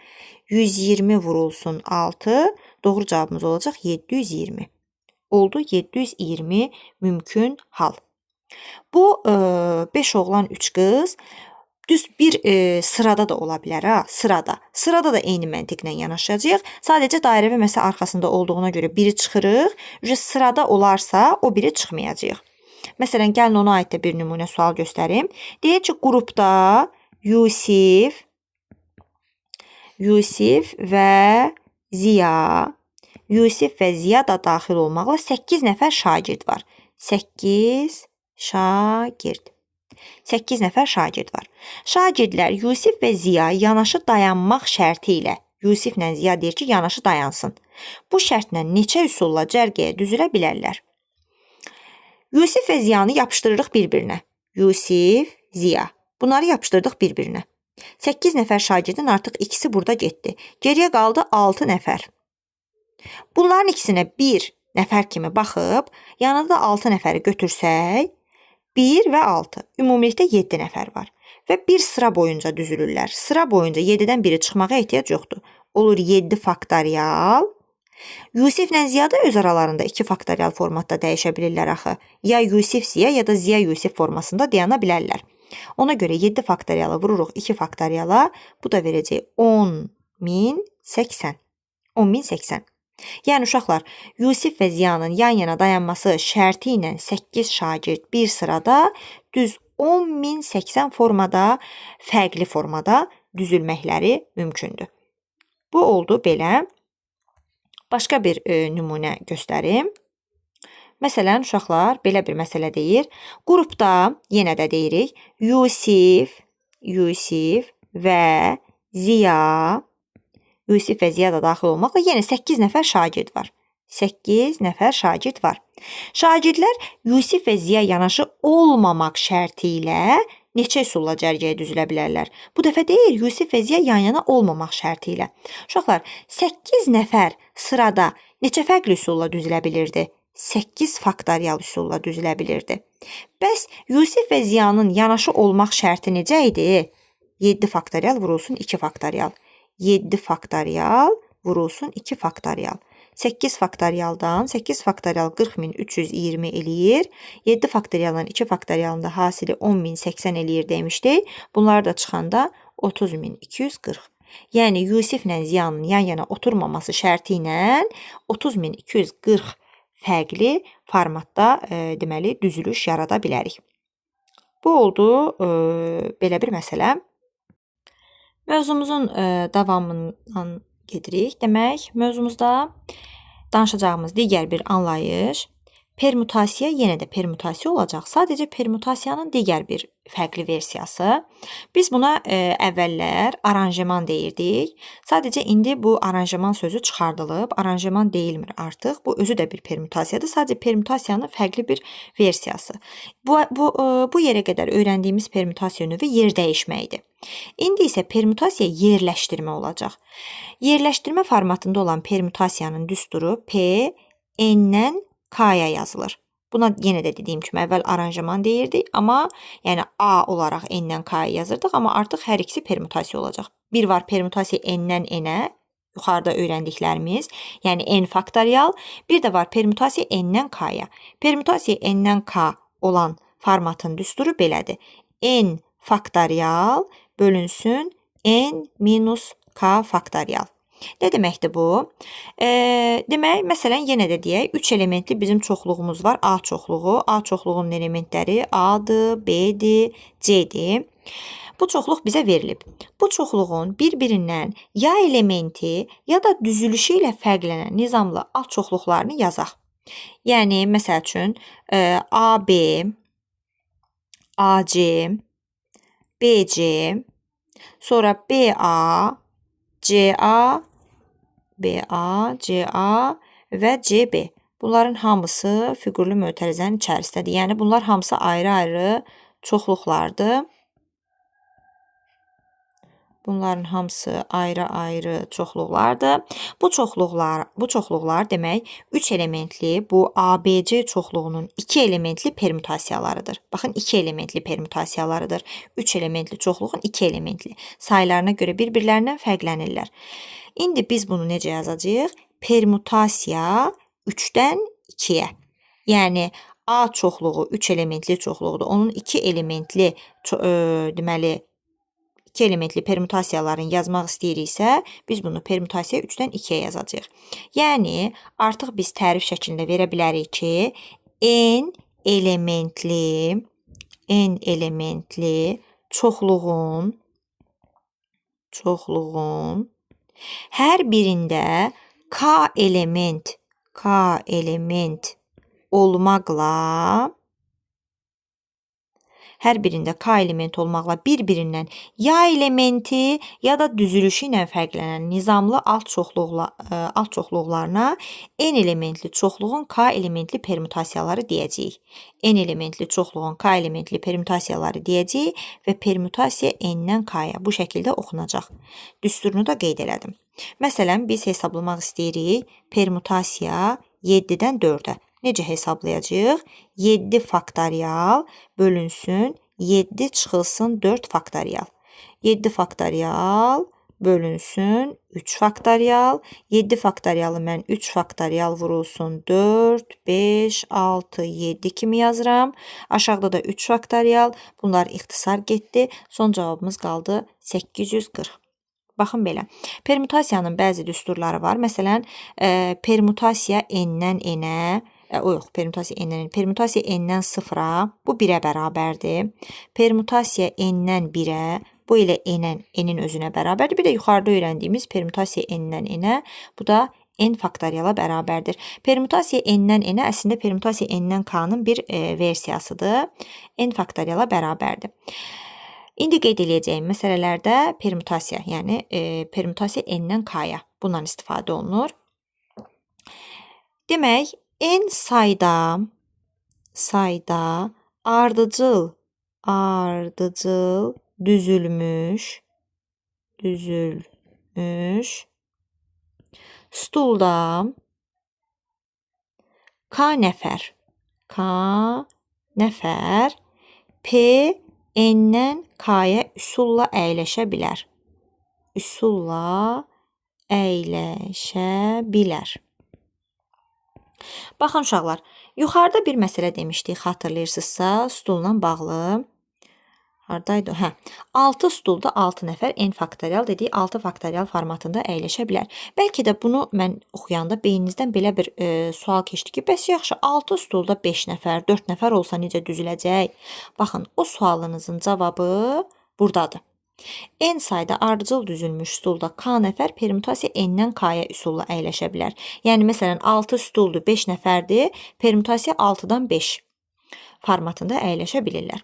120 vurulsun 6. Doğru cavabımız olacaq 720. Oldu 720 mümkün hal. Bu 5 oğlan 3 qız düz bir sırada da ola bilər ha, sırada. Sırada da eyni məntiqlə yanaşacağıq. Sadəcə dairəvi məsəl arxasında olduğuna görə biri çıxırıq. Sırada olarsa o biri çıxmayacaq. Məsələn, gəlin ona aid də bir nümunə sual göstərim. Deyək ki, qrupda Yusif və Ziya, Yusif və Ziya da daxil olmaqla 8 nəfər şagird var. 8 nəfər şagird var. Şagirdlər Yusif və Ziya yanaşı dayanmaq şərti ilə Yusiflə Ziya deyir ki, yanaşı dayansın. Bu şərtlə neçə üsulla cərgəyə düzülə bilərlər? Yusif və Ziyanı yapışdırırıq bir-birinə. Yusif, Ziya. Bunları yapışdırdıq bir-birinə. 8 nəfər şagirdin artıq ikisi burada getdi. Geriyə qaldı 6 nəfər. Bunların ikisinə bir nəfər kimi baxıb, yanında da 6 nəfəri götürsək, 1 və 6. Ümumilikdə 7 nəfər var. Və bir sıra boyunca düzülürlər. Sıra boyunca 7-dən biri çıxmağa ehtiyac yoxdur. Olur 7 faktorial. Yusiflə Ziya da öz aralarında 2 faktorial formatda dəyişə bilirlər axı. Ya Yusif Ziya, ya da Ziya Yusif formasında dayana bilərlər. Ona görə 7 faktorialı vururuq 2 faktoriala. Bu da verəcək 10.080. 10.080. Yəni uşaqlar, Yusif və Ziyanın yan-yana dayanması şərti ilə 8 şagird bir sırada düz 10.080 formada, fərqli formada düzülməkləri mümkündür. Bu oldu belə. Başqa bir nümunə göstərim. Məsələn, uşaqlar, belə bir məsələ deyir. Qrupda, yenə də deyirik, Yusif və Ziya, Yusif və Ziya da daxil olmaqla yenə 8 nəfər şagird var. 8 nəfər şagird var. Şagirdlər Yusif və Ziya yanaşı olmamaq şərti ilə neçə üsulla cərgəyə düzülə bilərlər? Bu dəfə deyir, Yusif və Ziya yan-yana olmamaq şərti ilə. Uşaqlar, 8 nəfər sırada neçə fərqli üsulla düzülə bilirdi? 8 faktorial üsulla düzülə bilirdi. Bəs Yusif və Ziyanın yanaşı olmaq şərti necə idi? 7 faktorial vurulsun 2 faktorial. 7 faktorial vurulsun 2 faktorial. 8 faktorialdan 8 faktorial 40.320 eləyir. 7 faktorialdan 2 faktorialın da hasili 10.080 eləyir demişdik. Bunlar da çıxanda 30.240. Yəni Yusiflə Ziyanın yan-yana oturmaması şərti ilə 30.240 fərqli formatda deməli düzülüş yarada bilərik. Bu oldu belə bir məsələ. Mövzumuzun davamından gedirik. Demək, mövzumuzda danışacağımız digər bir anlayış permutasiya, yenə də permutasiya olacaq. Sadəcə permutasiyanın digər bir fərqli versiyası. Biz buna əvvəllər aranjeman deyirdik. Sadəcə indi bu aranjeman sözü çıxardılıb, aranjeman deyilmir artıq. Bu özü də bir permutasiyadır. Sadəcə permutasiyanın fərqli bir versiyası. Bu yerə qədər öyrəndiyimiz permutasiya növü yer dəyişməkdir. İndi isə permutasiya yerləşdirmə olacaq. Yerləşdirmə formatında olan permutasiyanın düsturu P, N-dən K-ya yazılır. Buna yenə də dediyim kimi əvvəl aranjeman deyirdik, amma yəni A olaraq N-dən K-ya yazırdıq, amma artıq hər ikisi permutasiya olacaq. Bir var permutasiya N-dən N-ə, yuxarıda öyrəndiklərimiz, yəni N faktorial, bir də var permutasiya N-dən K-ya. Permutasiya N-dən K olan formatın düsturu belədir. N faktorial bölünsün N minus K faktorial. Nə deməkdir bu? Demək, məsələn, yenə də deyək, 3 elementli bizim çoxluğumuz var, A çoxluğu. A çoxluğunun elementləri A-dır, B-dir, C-dir. Bu çoxluq bizə verilib. Bu çoxluğun bir-birindən ya elementi, ya da düzülüşü ilə fərqlənən nizamlı alt çoxluqlarını yazaq. Yəni, məsəl üçün, AB, AC, BC, sonra BA, CA, BA, CA və CB. Bunların hamısı fiqurlu mötərizənin içərisindədir. Yəni, bunlar hamısı ayrı-ayrı çoxluqlardır. Bunların hamısı ayrı-ayrı çoxluqlardır. Bu çoxluqlar demək 3 elementli bu ABC çoxluğunun 2 elementli permutasiyalarıdır. Baxın, 2 elementli permutasiyalarıdır. 3 elementli çoxluğun 2 elementli. Saylarına görə bir-birlərindən fərqlənirlər. İndi biz bunu necə yazacağıq? Permutasiya 3-dən 2-yə. Yəni A çoxluğu 3 elementli çoxluğudur. Onun 2 elementli deməli 2 elementli permutasiyaların yazmaq istəyiriksə, biz bunu permutasiya 3-dən 2-yə yazacağıq. Yəni, artıq biz tərif şəklində verə bilərik ki, n elementli çoxluğun hər birində k element olmaqla bir-birindən ya elementi ya da düzülüşü ilə fərqlənən nizamlı alt çoxluqlarına n elementli çoxluğun k elementli permutasiyaları deyəcəyik. N elementli çoxluğun k elementli permutasiyaları deyəcəyik və permutasiya n-dən k-ya bu şəkildə oxunacaq. Düsturunu da qeyd elədim. Məsələn, biz hesablamaq istəyirik permutasiya 7-dən 4-ə. Necə hesablayacağıq? 7 faktorial bölünsün 7 çıxılsın 4 faktorial. 7 faktorial bölünsün 3 faktorial. 7 faktorialı mən 3 faktorial vurulsun 4, 5, 6, 7 kimi yazıram. Aşağıda da 3 faktorial. Bunlar ixtisar getdi. Son cavabımız qaldı 840. Baxın belə. Permutasiyanın bəzi düsturları var. Məsələn, permutasiya n-dən n-ə, permutasiya n-dən 0-a, bu 1-ə bərabərdir. Permutasiya n-dən 1-ə, bu ilə n-in özünə bərabərdir. Bir də yuxarıda öyrəndiyimiz permutasiya n-dən n-ə, bu da n faktoriala bərabərdir. Permutasiya n-dən n-ə əslində permutasiya n-dən k-nın bir versiyasıdır. N faktoriala bərabərdir. İndi qeyd edəcəyim məsələlərdə permutasiya, yəni permutasiya n-dən k-ya bundan istifadə olunur. Demək, n sayda ardıcıl düzülmüş stulda k nəfər p n-dən k-ya üsulla əyləşə bilər. Baxın uşaqlar, yuxarıda bir məsələ demişdik, xatırlayırsınızsa, stulla bağlı. Haradaydı? 6 stulda 6 nəfər n faktorial dediyi 6 faktorial formatında əyləşə bilər. Bəlkə də bunu mən oxuyanda beyninizdən belə bir sual keçdi ki, bəs yaxşı 6 stulda 5 nəfər, 4 nəfər olsa necə düzüləcək? Baxın, o sualınızın cavabı buradadır. N sayda ardıcıl düzülmüş stulda k nəfər permutasiya n-dən k-ya üsulla əyləşə bilər. Yəni, məsələn, 6 stuldur, 5 nəfərdir, permutasiya 6-dan 5 formatında əyləşə bilirlər.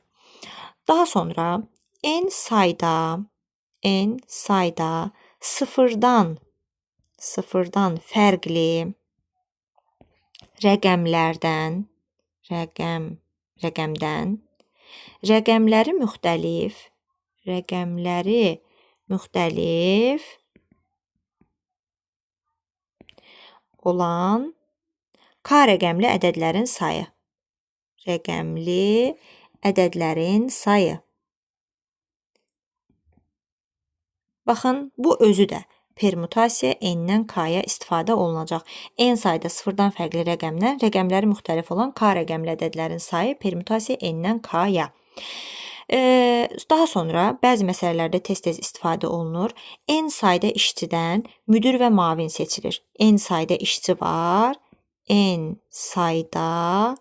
Daha sonra n sayda sıfırdan fərqli rəqəmləri müxtəlif olan k rəqəmli ədədlərin sayı. Baxın, bu özü də permutasiya n-dən k-ya istifadə olunacaq. N sayda sıfırdan fərqli rəqəmləri müxtəlif olan k rəqəmli ədədlərin sayı permutasiya n-dən k-ya. Daha sonra bəzi məsələlərdə tez-tez istifadə olunur. N sayda işçidən müdir və mavin seçilir. N sayda işçi var. N sayda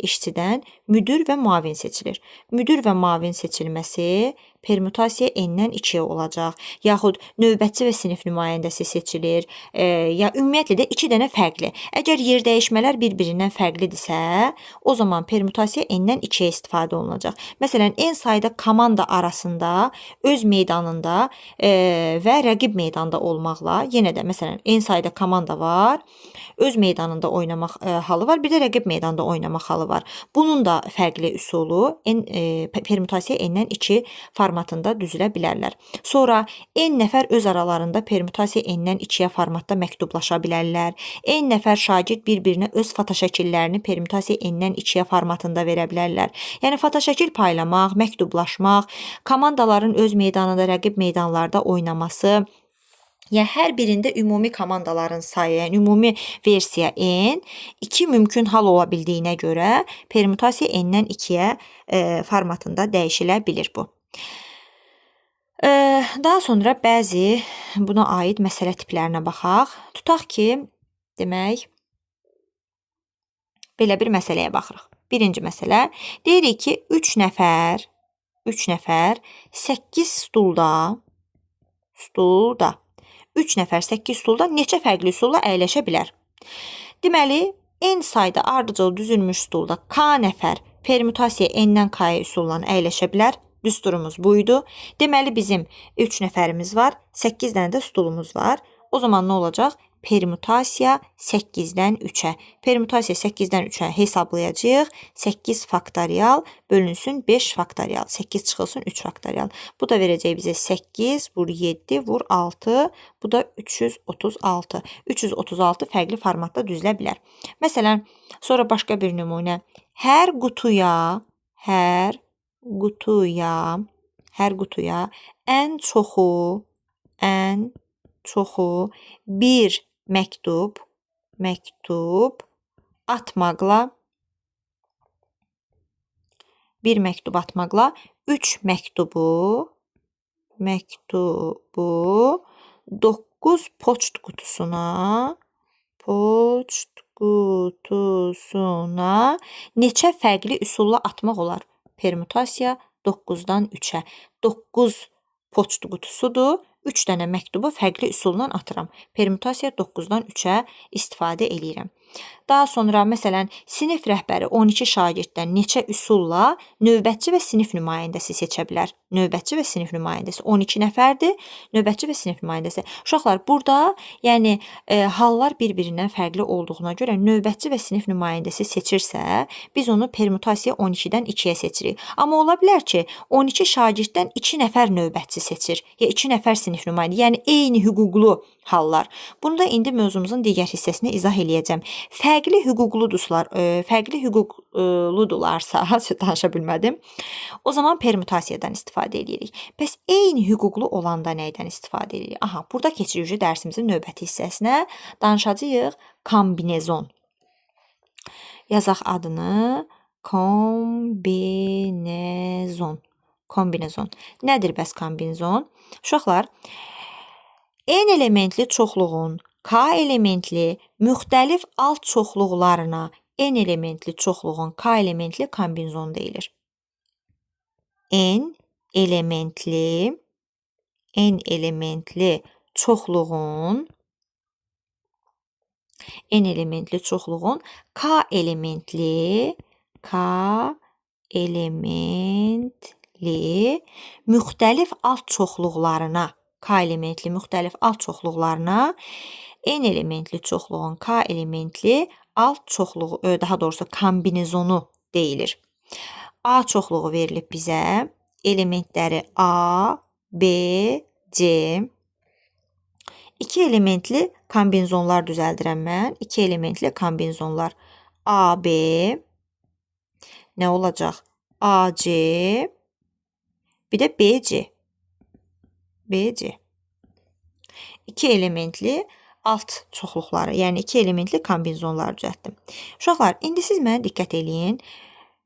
işçidən müdir və mavin seçilir. Müdir və mavin seçilməsi permutasiya n-dən 2-yə olacaq. Yaxud növbətçi və sinif nümayəndəsi seçilir. Ya ümumiyyətlə də 2 dənə fərqli. Əgər yer dəyişmələr bir-birindən fərqlidirsə, o zaman permutasiya n-dən 2-yə istifadə olunacaq. Məsələn, n sayda komanda arasında öz meydanında və rəqib meydanda olmaqla, yenə də məsələn, n sayda komanda var, öz meydanında oynamaq halı var, bir də rəqib meydanda oynamaq halı var. Bunun da fərqli üsulu permutasiya n-dən 2 formatında düzülə bilərlər. Sonra n nəfər öz aralarında permutasiya n-dən 2-yə formatda məktublaşa bilərlər. N nəfər şagird bir-birinə öz fotoşəkillərini permutasiya n-dən 2-yə formatında verə bilərlər. Yəni fotoşəkil paylamaq, məktublaşmaq, komandaların öz meydanında, rəqib meydanlarda oynaması, Yəni hər birində ümumi komandaların sayı, yəni ümumi versiya n 2 mümkün hal ola bildiyinə görə permutasiya n-dən 2-yə formatında dəyişilə bilir bu. Daha sonra bəzi buna aid məsələ tiplərinə baxaq. Tutaq ki, demək, belə bir məsələyə baxırıq. Birinci məsələ, deyirik ki, 3 nəfər 8 stulda 3 nəfər 8 stulda neçə fərqli üsulla əyləşə bilər? Deməli, n sayda ardıcıl düzülmüş stulda k nəfər permutasiya n-dən k-ya üsulla əyləşə bilər. Düsturumuz buydu. Deməli, bizim 3 nəfərimiz var, 8 dənə də stulumuz var. O zaman nə olacaq? Permutasiya 8-dən 3-ə. Permutasiya 8-dən 3-ə hesablayacağıq. 8 faktorial bölünsün 5 faktorial. 8 çıxılsın 3 faktorial. Bu da verəcək bizə 8 vur 7 vur 6. Bu da 336. 336 fərqli formatda düzülə bilər. Məsələn, sonra başqa bir nümunə. Hər qutuya ən çoxu bir məktub atmaqla 3 məktubu 9 poçt qutusuna neçə fərqli üsulla atmaq olar? Permutasiya 9-dan 3-ə. 9 poçt qutusudur. 3 dənə məktubu fərqli üsulla atıram. Permutasiya 9-dan 3-ə istifadə eləyirəm. Daha sonra, məsələn, sinif rəhbəri 12 şagirddən neçə üsulla növbətçi və sinif nümayəndəsi seçə bilər? Növbətçi və sinif nümayəndəsi 12 nəfərdir. Növbətçi və sinif nümayəndəsi. Uşaqlar, burada yəni hallar bir-birindən fərqli olduğuna görə növbətçi və sinif nümayəndəsi seçirsə, biz onu permutasiya 12-dən 2-yə seçirik. Amma ola bilər ki, 12 şagirddən 2 nəfər növbətçi seçir, ya 2 nəfər sinif nümayəndə, yəni eyni hüquqlu hallar. Bunu da indi mövzumuzun digər hissəsində izah eləyəcəm. Fərqli hüquqludularsa, danışa bilmədim. O zaman permutasiyadan istifadə edirik. Bəs eyni hüquqlu olanda nəydən istifadə edirik? Aha, burada keçirik dərsimizin növbəti hissəsinə. Danışacağıq kombinezon. Yazaq adını kombinezon. Nədir bəs kombinezon? Uşaqlar, n elementli çoxluğun k elementli müxtəlif alt çoxluqlarına n elementli çoxluğun k elementli kombinezon deyilir. N elementli çoxluğun k elementli müxtəlif alt çoxluqlarına n elementli çoxluğun k elementli alt çoxluğu, daha doğrusu kombinezonu deyilir. A çoxluğu verilib bizə. Elementləri A, B, C. 2 elementli kombinezonlar düzəldirəm mən. 2 elementli kombinezonlar A, B. Nə olacaq? A, C. Bir də B, C. 2 elementli alt çoxluqları, yəni 2 elementli kombinezonlar düzəltdim. Uşaqlar, indi siz mənə diqqət eləyin.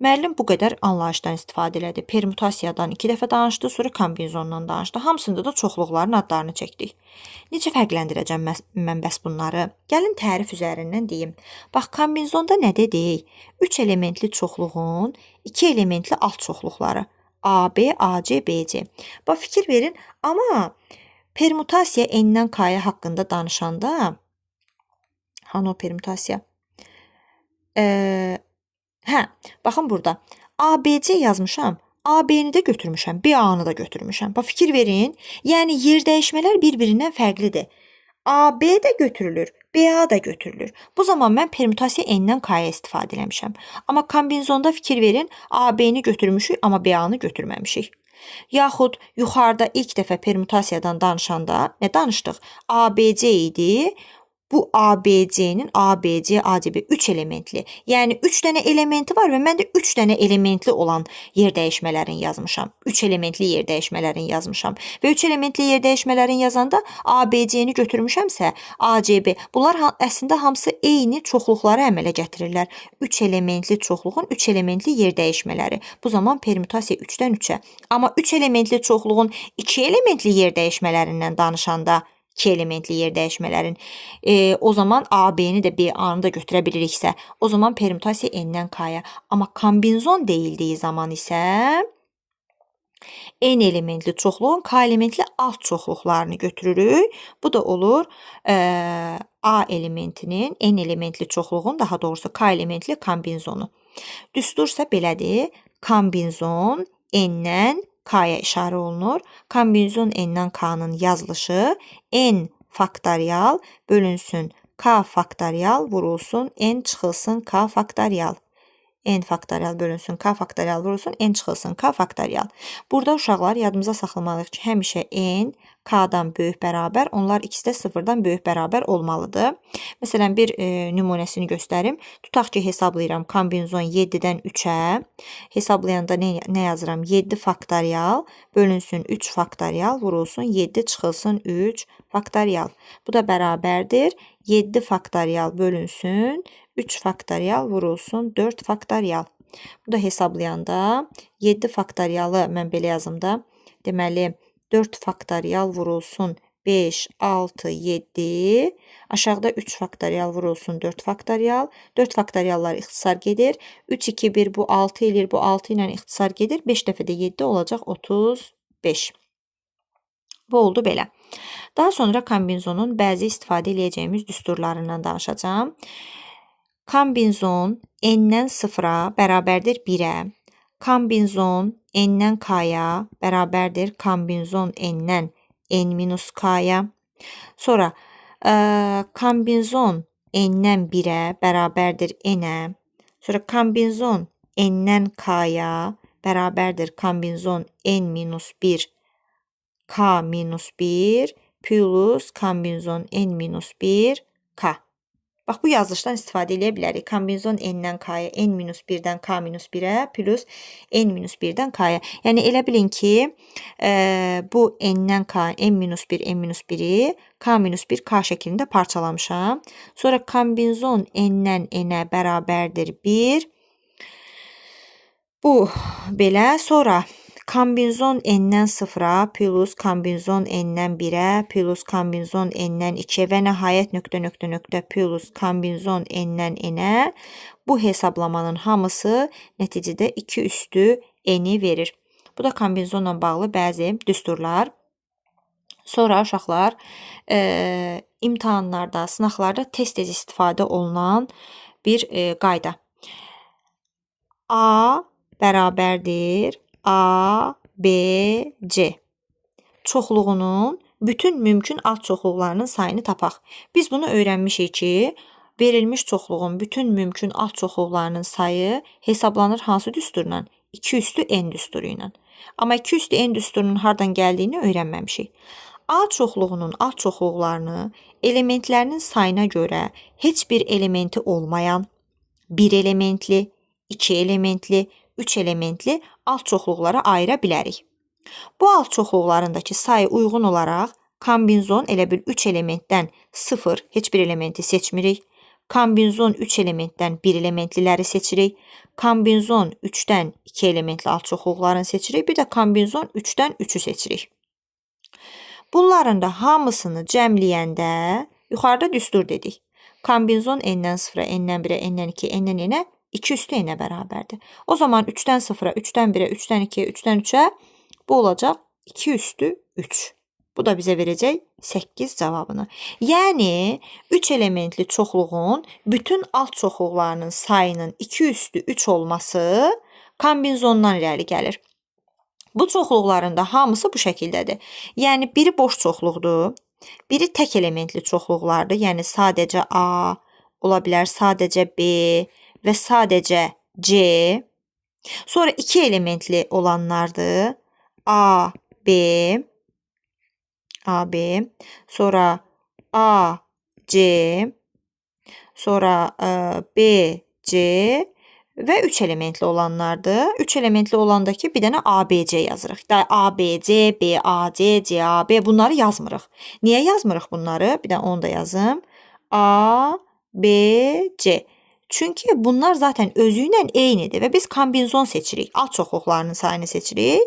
Müəllim bu qədər anlayışdan istifadə elədi. Permutasiyadan 2 dəfə danışdı, sonra kombinezondan danışdı. Hamısında da çoxluqların adlarını çəkdik. Necə fərqləndirəcəm mən bəs bunları? Gəlin tərif üzərindən deyim. Bax, kombinezonda nə dedik? 3 elementli çoxluğun 2 elementli alt çoxluqları. A, B, A, C, B, C. Bax, fikir verin, amma permutasiya n-dən k-ya haqqında danışanda, hanı o permutasiya? Baxın burada. A, B, C yazmışam. A, B-ni də götürmüşəm, B, A-nı da götürmüşəm. Bax, fikir verin. Yəni, yer dəyişmələr bir-birindən fərqlidir. A, B də götürülür, B, A da götürülür. Bu zaman mən permutasiya n-dən k-ya istifadə eləmişəm. Amma kombinezonda fikir verin, A, B-ni götürmüşük, amma B, A-nı götürməmişik. Yaxud yuxarıda ilk dəfə permutasiyadan danışanda nə danışdıq? A, B, C idi. bu ABC-nin ABC, ACB 3 elementli. Yəni 3 dənə elementi var və mən də 3 dənə elementli olan yer dəyişmələrini yazmışam. 3 elementli yer dəyişmələrini yazmışam. Və 3 elementli yer dəyişmələrini yazanda ABC-ni götürmüşəmsə, ACB. Bunlar əslində hamısı eyni çoxluqları əmələ gətirirlər. 3 elementli çoxluğun 3 elementli yer dəyişmələri. Bu zaman permütasiya 3-dən 3-ə. Amma 3 elementli çoxluğun 2 elementli yer dəyişmələrindən danışanda 2 elementli yer dəyişmələrin o zaman AB-ni də BA-nı da götürə biliriksə, o zaman permütasiya n-dən k-ya. Amma kombinzon deyildiyi zaman isə n elementli çoxluğun k elementli alt çoxluqlarını götürürük. Bu da olur A elementinin n elementli çoxluğun, daha doğrusu k elementli kombinzonu. Düstursa belədir. Kombinzon n-dən k-ya işarə olunur. Kombinzon n-dən k-nın yazılışı n faktorial bölünsün k faktorial vurulsun n çıxılsın k faktorial. N faktorial bölünsün k faktorial vurulsun n çıxılsın k faktorial. Burada uşaqlar yadımıza saxlamalıyıq ki, həmişə n k-dan böyük bərabər, onlar ikisi də sıfırdan böyük bərabər olmalıdır. Məsələn, bir nümunəsini göstərim. Tutaq ki, hesablayıram kombinzon 7-dən 3-ə. Hesablayanda nə yazıram? 7 faktorial bölünsün 3 faktorial vurulsun 7 çıxılsın 3 faktorial. Bu da bərabərdir. 7 faktorial bölünsün 3 faktorial vurulsun 4 faktorial. Bu da hesablayanda 7 faktorialı mən belə yazım da. Deməli 4 faktorial vurulsun 5, 6, 7. Aşağıda 3 faktorial vurulsun 4 faktorial. 4 faktoriallar ixtisar gedir. 3, 2, 1 bu 6 edir. Bu 6 ilə ixtisar gedir. 5 dəfə də 7 olacaq 35. Bu oldu belə. Daha sonra kombinzonun bəzi istifadə edəcəyimiz düsturlarından danışacağım. Kombinzon n-dən 0-a bərabərdir 1-ə. Kombinzon n-dən k-ya bərabərdir kombinzon n-dən n-k-ya. Sonra kombinzon n-dən 1-ə bərabərdir n-ə. Sonra kombinzon n-dən k-ya bərabərdir kombinzon n-1 k-1 plus kombinzon n-1 k. Bax, bu yazılışdan istifadə edə bilərik. Kombinzon n-dən k-ya, n-1-dən k-1-ə plus n-1-dən k-ya. Yəni, elə bilin ki, bu n-dən k, n-1, n-1-i k-1 k şəklində parçalamışam. Sonra kombinzon n-dən n-ə bərabərdir 1. Bu, belə. Sonra kombinzon n-dən 0-a plus kombinzon n-dən 1-ə plus kombinzon n-dən 2-ə və nəhayət nöqtə plus kombinzon n-dən n-ə. Bu hesablamanın hamısı nəticədə 2 üstü n-i verir. Bu da kombinzonla bağlı bəzi düsturlar. Sonra uşaqlar imtahanlarda, sınaqlarda tez-tez istifadə olunan bir qayda. A bərabərdir A, B, C. Çoxluğunun bütün mümkün alt çoxluqlarının sayını tapaq. Biz bunu öyrənmişik ki, verilmiş çoxluğun bütün mümkün alt çoxluqlarının sayı hesablanır hansı düsturla? 2 üstü n düsturu ilə. Amma 2 üstü n düsturunun hardan gəldiyini öyrənməmişik. A çoxluğunun alt çoxluqlarını elementlərinin sayına görə heç bir elementi olmayan, 1 elementli, 2 elementli, 3 elementli alt çoxluqlara ayıra bilərik. Bu alt çoxluqlarındakı sayı uyğun olaraq kombinzon elə bil 3 elementdən 0, heç bir elementi seçmirik. Kombinzon 3 elementdən 1 elementliləri seçirik. Kombinzon 3-dən 2 elementli alt çoxluqlarını seçirik. Bir də kombinzon 3-dən 3-ü seçirik. Bunların da hamısını cəmləyəndə yuxarıda düstur dedik. Kombinzon n-dən 0-a, n-dən 1-ə, n-dən 2-ə, n-dən n-ə 2 üstü n-ə bərabərdir. O zaman 3-dən 0-a, 3-dən 1-ə, 3-dən 2-ə, 3-dən 3-ə bu olacaq 2 üstü 3. Bu da bizə verəcək 8 cavabını. Yəni, 3 elementli çoxluğun bütün alt çoxluqlarının sayının 2 üstü 3 olması kombinzondan irəli gəlir. Bu çoxluqların da hamısı bu şəkildədir. Yəni, biri boş çoxluqdur, biri tək elementli çoxluqlardır. Yəni, sadəcə A, ola bilər sadəcə B və sadəcə C. Sonra 2 elementli olanlardır. A, B, sonra A, C, sonra B, C və 3 elementli olanlardır. 3 elementli olandakı bir dənə ABC yazırıq. ABC, BAC, CAB bunları yazmırıq. Niyə yazmırıq bunları? Bir də onu da yazım. A, B, C. Çünki bunlar zaten özü ilə eynidir və biz kombinzon seçirik. Alt çoxluqlarının sayını seçirik.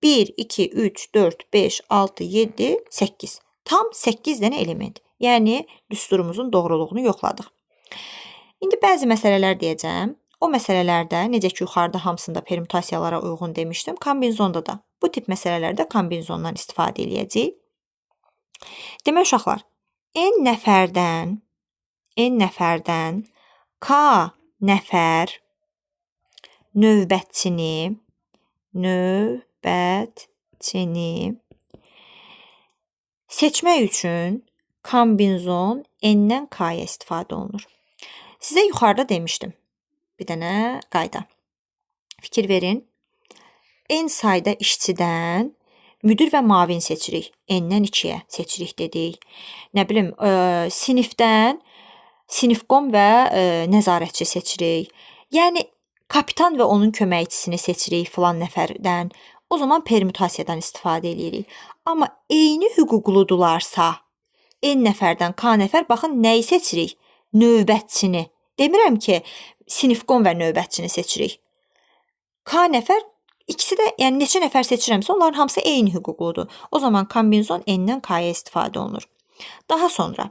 1, 2, 3, 4, 5, 6, 7, 8. Tam 8 dənə element. Yəni, düsturumuzun doğruluğunu yoxladıq. İndi bəzi məsələlər deyəcəm. O məsələlərdə, necə ki, yuxarıda hamısında permütasiyalara uyğun demişdim, kombinzonda da. Bu tip məsələlərdə kombinzondan istifadə edəcəyik. Demək, uşaqlar, n nəfərdən K nəfər növbətçini seçmək üçün kombinzon n-dən k-ya istifadə olunur. Sizə yuxarıda demişdim. Bir dənə qayda. Fikir verin. N sayda işçidən müdir və mavin seçirik. N-dən 2-yə seçirik dedik. Nə bilim, sinifdən sinifqom və nəzarətçi seçirik. Yəni, kapitan və onun köməkçisini seçirik filan nəfərdən. O zaman permütasiyadan istifadə edirik. Amma eyni hüquqludularsa, n nəfərdən k nəfər, baxın, nəyi seçirik? Növbətçini. Demirəm ki, sinifqom və növbətçini seçirik. K nəfər, ikisi də, yəni neçə nəfər seçirəmsə, onların hamısı eyni hüquqludur. O zaman kombinzon n-dən k-ya istifadə olunur. Daha sonra,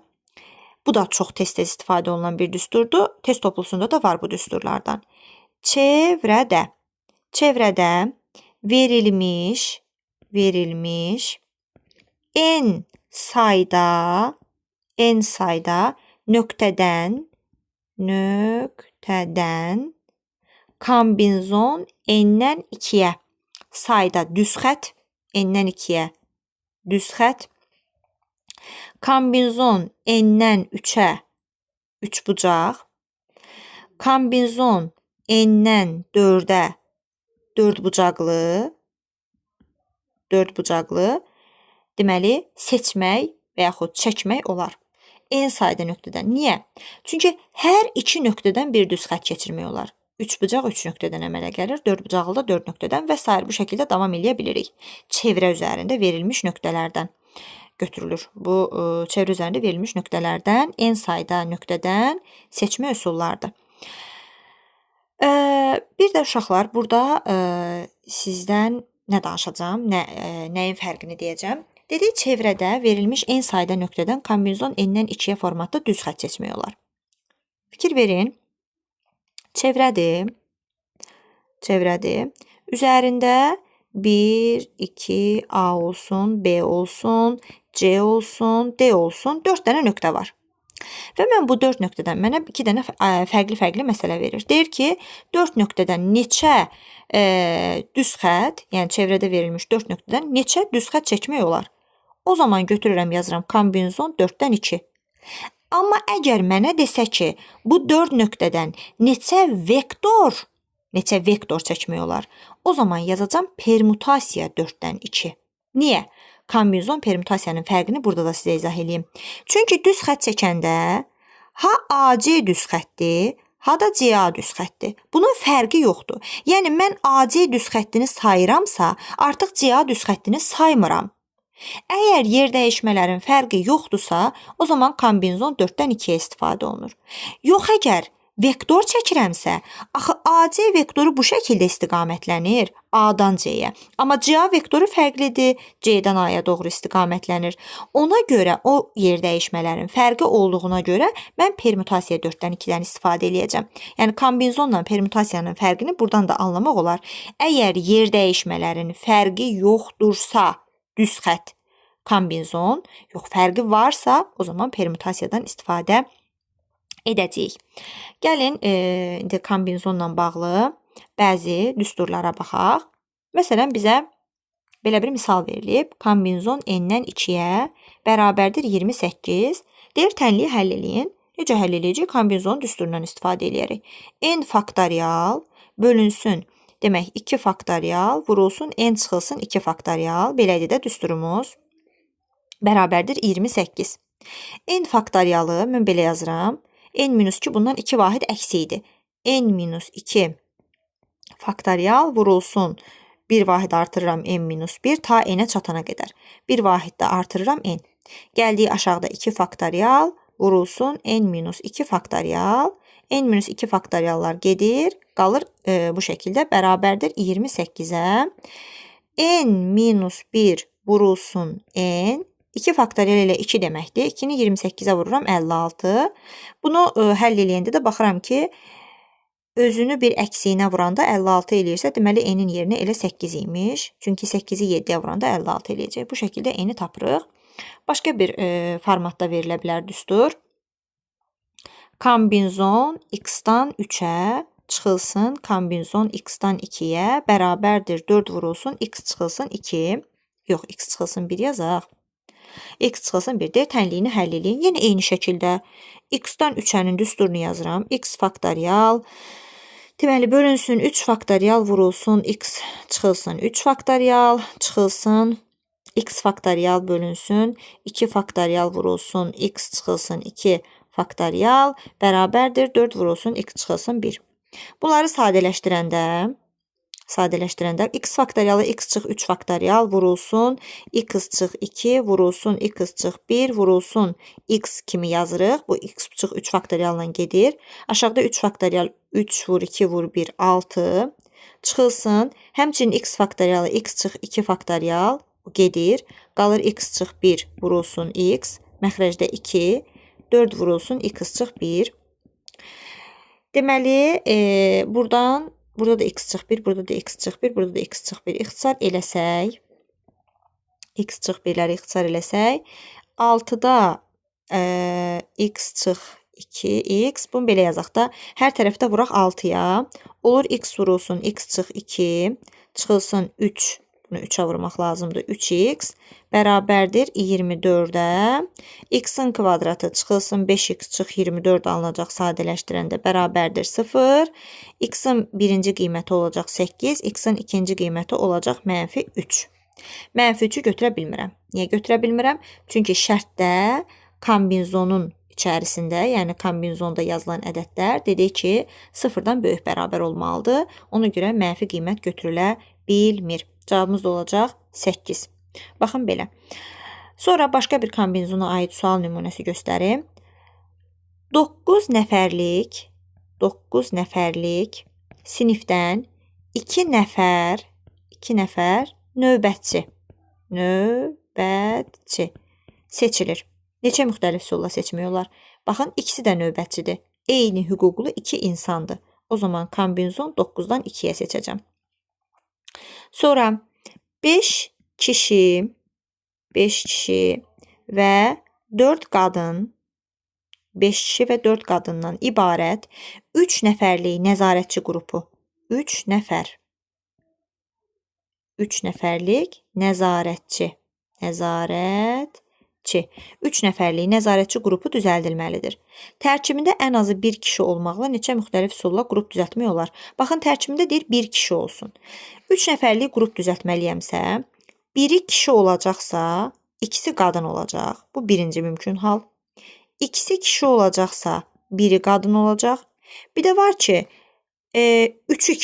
bu da çox tez-tez istifadə olunan bir düsturdur. Test toplusunda da var bu düsturlardan. Çevrədə verilmiş n sayda nöqtədən kombinzon n-dən 2-yə sayda düz xətt n-dən 2-yə düz xətt kombinzon n-dən 3-ə 3 bucaq kombinzon n-dən 4-ə 4 bucaqlı deməli seçmək və yaxud çəkmək olar. N sayda nöqtədən. Niyə? Çünki hər iki nöqtədən bir düz xətt keçirmək olar. 3 bucaq 3 nöqtədən əmələ gəlir, 4 bucaqlı da 4 nöqtədən və s. bu şəkildə davam edə bilirik. Çevrə üzərində verilmiş nöqtələrdən götürülür. Bu çevrə üzərində verilmiş nöqtələrdən n sayda nöqtədən seçmə üsullardır. Bir də uşaqlar, burada sizdən nə danışacağım, nəyin fərqini deyəcəm. Dedik, çevrədə verilmiş n sayda nöqtədən kombinzon n-dən 2-yə formatda düz xətt seçmək olar. Fikir verin, çevrədir. Üzərində 1, 2, A olsun, B olsun, C olsun, D olsun, 4 dənə nöqtə var. Və mən bu 4 nöqtədən mənə 2 dənə fərqli məsələ verir. Deyir ki, 4 nöqtədən neçə düz xətt, yəni çevrədə verilmiş 4 nöqtədən neçə düz xətt çəkmək olar? O zaman götürürəm, yazıram kombinzon 4-dən 2. Amma əgər mənə desə ki, bu 4 nöqtədən neçə vektor çəkmək olar? O zaman yazacam permütasiya 4-dən 2. Niyə? Kombinzon permütasiyanın fərqini burada da sizə izah edeyim. Çünki düz xətt çəkəndə ha AC düz xəttdir, ha da CA düz xəttdir. Bunun fərqi yoxdur. Yəni, mən AC düz xəttini sayıramsa, artıq CA düz xəttini saymıram. Əgər yer dəyişmələrin fərqi yoxdursa, o zaman kombinzon 4-dən 2-yə istifadə olunur. Yox, əgər vektor çəkirəmsə, axı AC vektoru bu şəkildə istiqamətlənir, A-dan C-yə. Amma CA vektoru fərqlidir, C-dən A-ya doğru istiqamətlənir. Ona görə, o yer dəyişmələrin fərqi olduğuna görə mən permütasiya 4-dən 2-dən istifadə edəcəm. Yəni, kombinzonla permütasiyanın fərqini buradan da anlamaq olar. Əgər yer dəyişmələrin fərqi yoxdursa, düz xətt kombinzon, yox, fərqi varsa, o zaman permütasiyadan istifadə edəcəyik. Gəlin, indi kombinzonla bağlı bəzi düsturlara baxaq. Məsələn, bizə belə bir misal verilib. Kombinzon n-dən 2-yə bərabərdir 28. Deyir, tənliyi həll eləyin. Necə həll eləyəcək? Kombinzon düsturundan istifadə edərik. N faktorial bölünsün. Demək, 2 faktorial vurulsun, n çıxılsın 2 faktorial. Belədir də düsturumuz bərabərdir 28. N faktorialı mən belə yazıram. N-2 bundan 2 vahid əksi idi. N-2 faktorial vurulsun. Bir vahid artırıram n-1 ta n-ə çatana qədər. Bir vahid də artırıram n. Gəldiyi aşağıda 2 faktorial vurulsun n-2 faktorial. N-2 faktoriallar gedir. Qalır bu şəkildə bərabərdir 28-ə. N-1 vurulsun n. 2 faktorial ilə 2 deməkdir. 2-ni 28-ə vururam 56. Bunu həll eləyəndə də baxıram ki, özünü bir əksiyinə vuranda 56 eləyirsə, deməli n-in yerinə elə 8 imiş. Çünki 8-i 7-yə vuranda 56 eləyəcək. Bu şəkildə n-i tapırıq. Başqa bir formatda verilə bilər düstur. Kombinzon x-dan 3-ə çıxılsın, kombinzon x-dan 2-yə bərabərdir 4 vurulsun, x çıxılsın 2. Yox, x çıxılsın 1 yazaq. X çıxılsın 1 deyir, tənliyini həll eləyin. Yenə eyni şəkildə x-dan 3-ənin düsturunu yazıram. X faktorial, deməli bölünsün 3 faktorial vurulsun, x çıxılsın 3 faktorial, çıxılsın x faktorial bölünsün 2 faktorial vurulsun, x çıxılsın 2 faktorial, bərabərdir 4 vurulsun, x çıxılsın 1. Bunları sadələşdirəndə x faktorialı x çıx 3 faktorial vurulsun, x çıx 2 vurulsun, x çıx 1 vurulsun, x kimi yazırıq. Bu x çıx 3 faktorialla gedir. Aşağıda 3 faktorial 3 vur 2 vur 1 6 çıxılsın. Həmçinin x faktorialı x çıx 2 faktorial gedir. Qalır x çıx 1 vurulsun x. Məxrəcdə 2 4 vurulsun x çıx 1. Deməli burada da x çıx 1, burada da x çıx 1, burada da x çıx 1 ixtisar eləsək, x çıx 1-ləri ixtisar eləsək, 6-da x çıx 2x, bunu belə yazaq da, hər tərəfdə vuraq 6-ya, olur x vurulsun, x çıx 2, çıxılsın 3, bunu 3-ə vurmaq lazımdır, 3x, bərabərdir 24-ə, x-in kvadratı çıxılsın 5x çıx 24 alınacaq sadələşdirəndə bərabərdir 0, x-in birinci qiyməti olacaq 8, x-in ikinci qiyməti olacaq -3. -3-ü götürə bilmirəm. Niyə götürə bilmirəm? Çünki şərtdə kombinzonun içərisində, yəni kombinzonda yazılan ədədlər dedik ki, 0-dan böyük bərabər olmalıdır. Ona görə mənfi qiymət götürülə bilmir. Cavabımız da olacaq 8. Baxın belə. Sonra başqa bir kombinzona aid sual nümunəsi göstərim. 9 nəfərlik sinifdən 2 nəfər növbətçi seçilir. Neçə müxtəlif üsulla seçmək olar? Baxın, ikisi də növbətçidir. Eyni hüquqlu 2 insandır. O zaman kombinzon 9-dan 2-yə seçəcəm. Sonra 5 kişi və 4 qadın, 5 kişi və 4 qadından ibarət 3 nəfərlik nəzarətçi qrupu. 3 nəfərlik nəzarətçi. 3 nəfərlik nəzarətçi qrupu düzəldilməlidir. Tərkibində ən azı 1 kişi olmaqla neçə müxtəlif üsulla qrup düzəltmək olar? Baxın, tərkibində deyir 1 kişi olsun. 3 nəfərlik qrup düzəltməliyəmsə, biri kişi olacaqsa, ikisi qadın olacaq. Bu birinci mümkün hal. İkisi kişi olacaqsa, biri qadın olacaq. Bir də var ki, 3'ü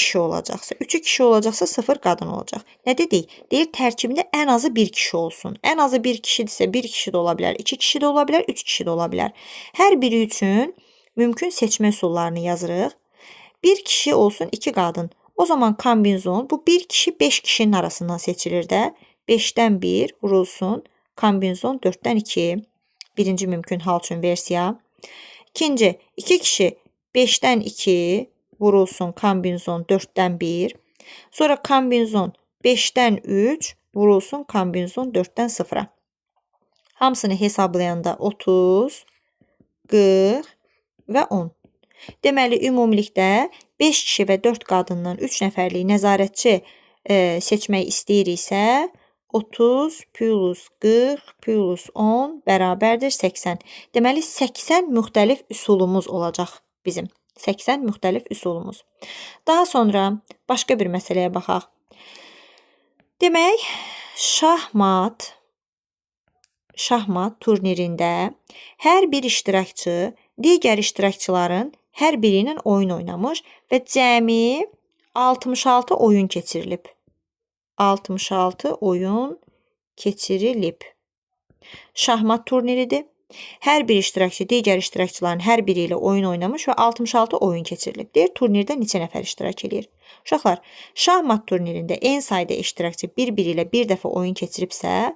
kişi olacaqsa 0 qadın olacaq. Nə dedik? Deyir tərkibində ən azı 1 kişi olsun. Ən azı 1 kişidirsə 1 kişi də ola bilər, 2 kişi də ola bilər, 3 kişi də ola bilər. Hər biri üçün mümkün seçmə üsullarını yazırıq. 1 kişi olsun, 2 qadın. O zaman kombinzon bu 1 kişi 5 kişinin arasından seçilir də. 5-dən 1 vurulsun, kombinzon 4-dən 2. Birinci mümkün hal üçün versiya. İkinci, 2 kişi 5-dən 2 vurulsun, kombinzon 4-dən 1. Sonra kombinzon 5-dən 3 vurulsun, kombinzon 4-dən 0-a. Hamısını hesablayanda 30, 40 və 10. Deməli, ümumilikdə 5 kişi və 4 qadından 3 nəfərlik nəzarətçi seçmək istəyiriksə, 30 plus 40 plus 10 bərabərdir 80. Deməli, 80 müxtəlif üsulumuz olacaq bizim. 80 müxtəlif üsulumuz. Daha sonra başqa bir məsələyə baxaq. Demək, şahmat turnirində hər bir iştirakçı digər iştirakçıların hər biri ilə oyun oynamış və cəmi 66 oyun keçirilib. 66 oyun keçirilib. Şahmat turniridir. Hər bir iştirakçı digər iştirakçıların hər biri ilə oyun oynamış və 66 oyun keçirilib. Deyir, turnirdə neçə nəfər iştirak edir? Uşaqlar, şahmat turnirində en sayda iştirakçı bir-biri ilə bir dəfə oyun keçiribsə,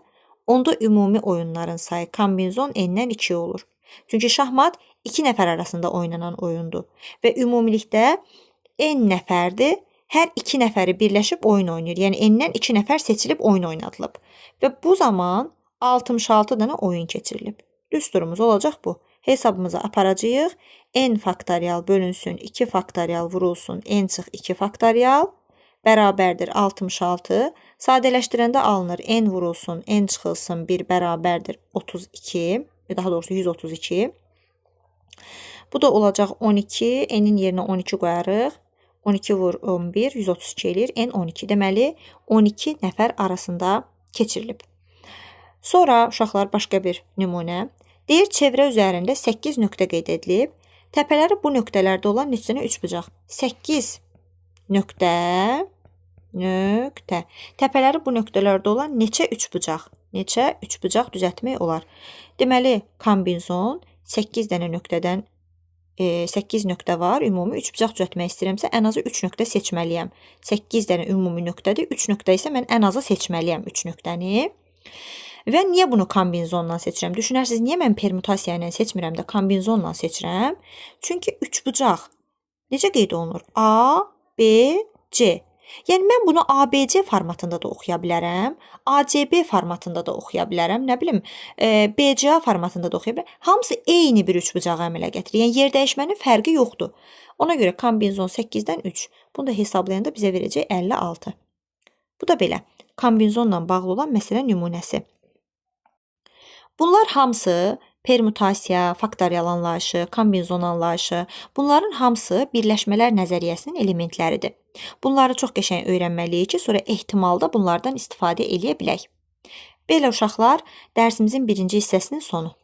onda ümumi oyunların sayı kombinzon n-dən 2 olur. Çünki şahmat 2 nəfər arasında oynanan oyundur və ümumilikdə n nəfərdir. Hər 2 nəfəri birləşib oyun oynayır. Yəni n-dən 2 nəfər seçilib oyun oynadılıb. Və bu zaman 66 dənə oyun keçirilib. Düsturumuz olacaq bu. Hesabımıza aparacağıq. N faktorial bölünsün 2 faktorial vurulsun n çıx 2 faktorial bərabərdir 66. Sadələşdirəndə alınır n vurulsun n çıxılsın 1 bərabərdir 32. Daha doğrusu 132. Bu da olacaq 12. N-in yerinə 12 qoyarıq. 12 vur 11, 132 eləyir. N 12. Deməli, 12 nəfər arasında keçirilib. Sonra uşaqlar başqa bir nümunə. Deyir, çevrə üzərində 8 nöqtə qeyd edilib. Təpələri bu nöqtələrdə olan neçə dənə üçbucaq? 8 nöqtə. Təpələri bu nöqtələrdə olan neçə üçbucaq? Neçə üçbucaq düzəltmək olar? Deməli, kombinzon 8 dənə nöqtədən 8 nöqtə var. Ümumi üçbucaq düzəltmək istəyirəmsə, ən azı 3 nöqtə seçməliyəm. 8 dənə ümumi nöqtədir. 3 nöqtə isə mən ən azı seçməliyəm 3 nöqtəni. Və niyə bunu kombinzonla seçirəm? Düşünərsiniz, niyə mən permutasiya ilə seçmirəm də kombinzonla seçirəm? Çünki üçbucaq necə qeyd olunur? A, B, C. Yəni, mən bunu ABC formatında da oxuya bilərəm. ACB formatında da oxuya bilərəm. Nə bilim, BCA formatında da oxuya bilərəm. Hamısı eyni bir üçbucağı əmələ gətirir. Yəni, yer dəyişmənin fərqi yoxdur. Ona görə kombinzon 8-dən 3. Bunu da hesablayanda bizə verəcək 56. Bu da belə. Kombinzonla bağlı olan məsələ nümunəsi. Bunlar hamısı permutasiya, faktorial anlayışı, kombinzon anlayışı, bunların hamısı birləşmələr nəzəriyyəsinin elementləridir. Bunları çox qəşəng öyrənməliyik ki, sonra ehtimalda bunlardan istifadə eləyə bilək. Belə uşaqlar, dərsimizin birinci hissəsinin sonu.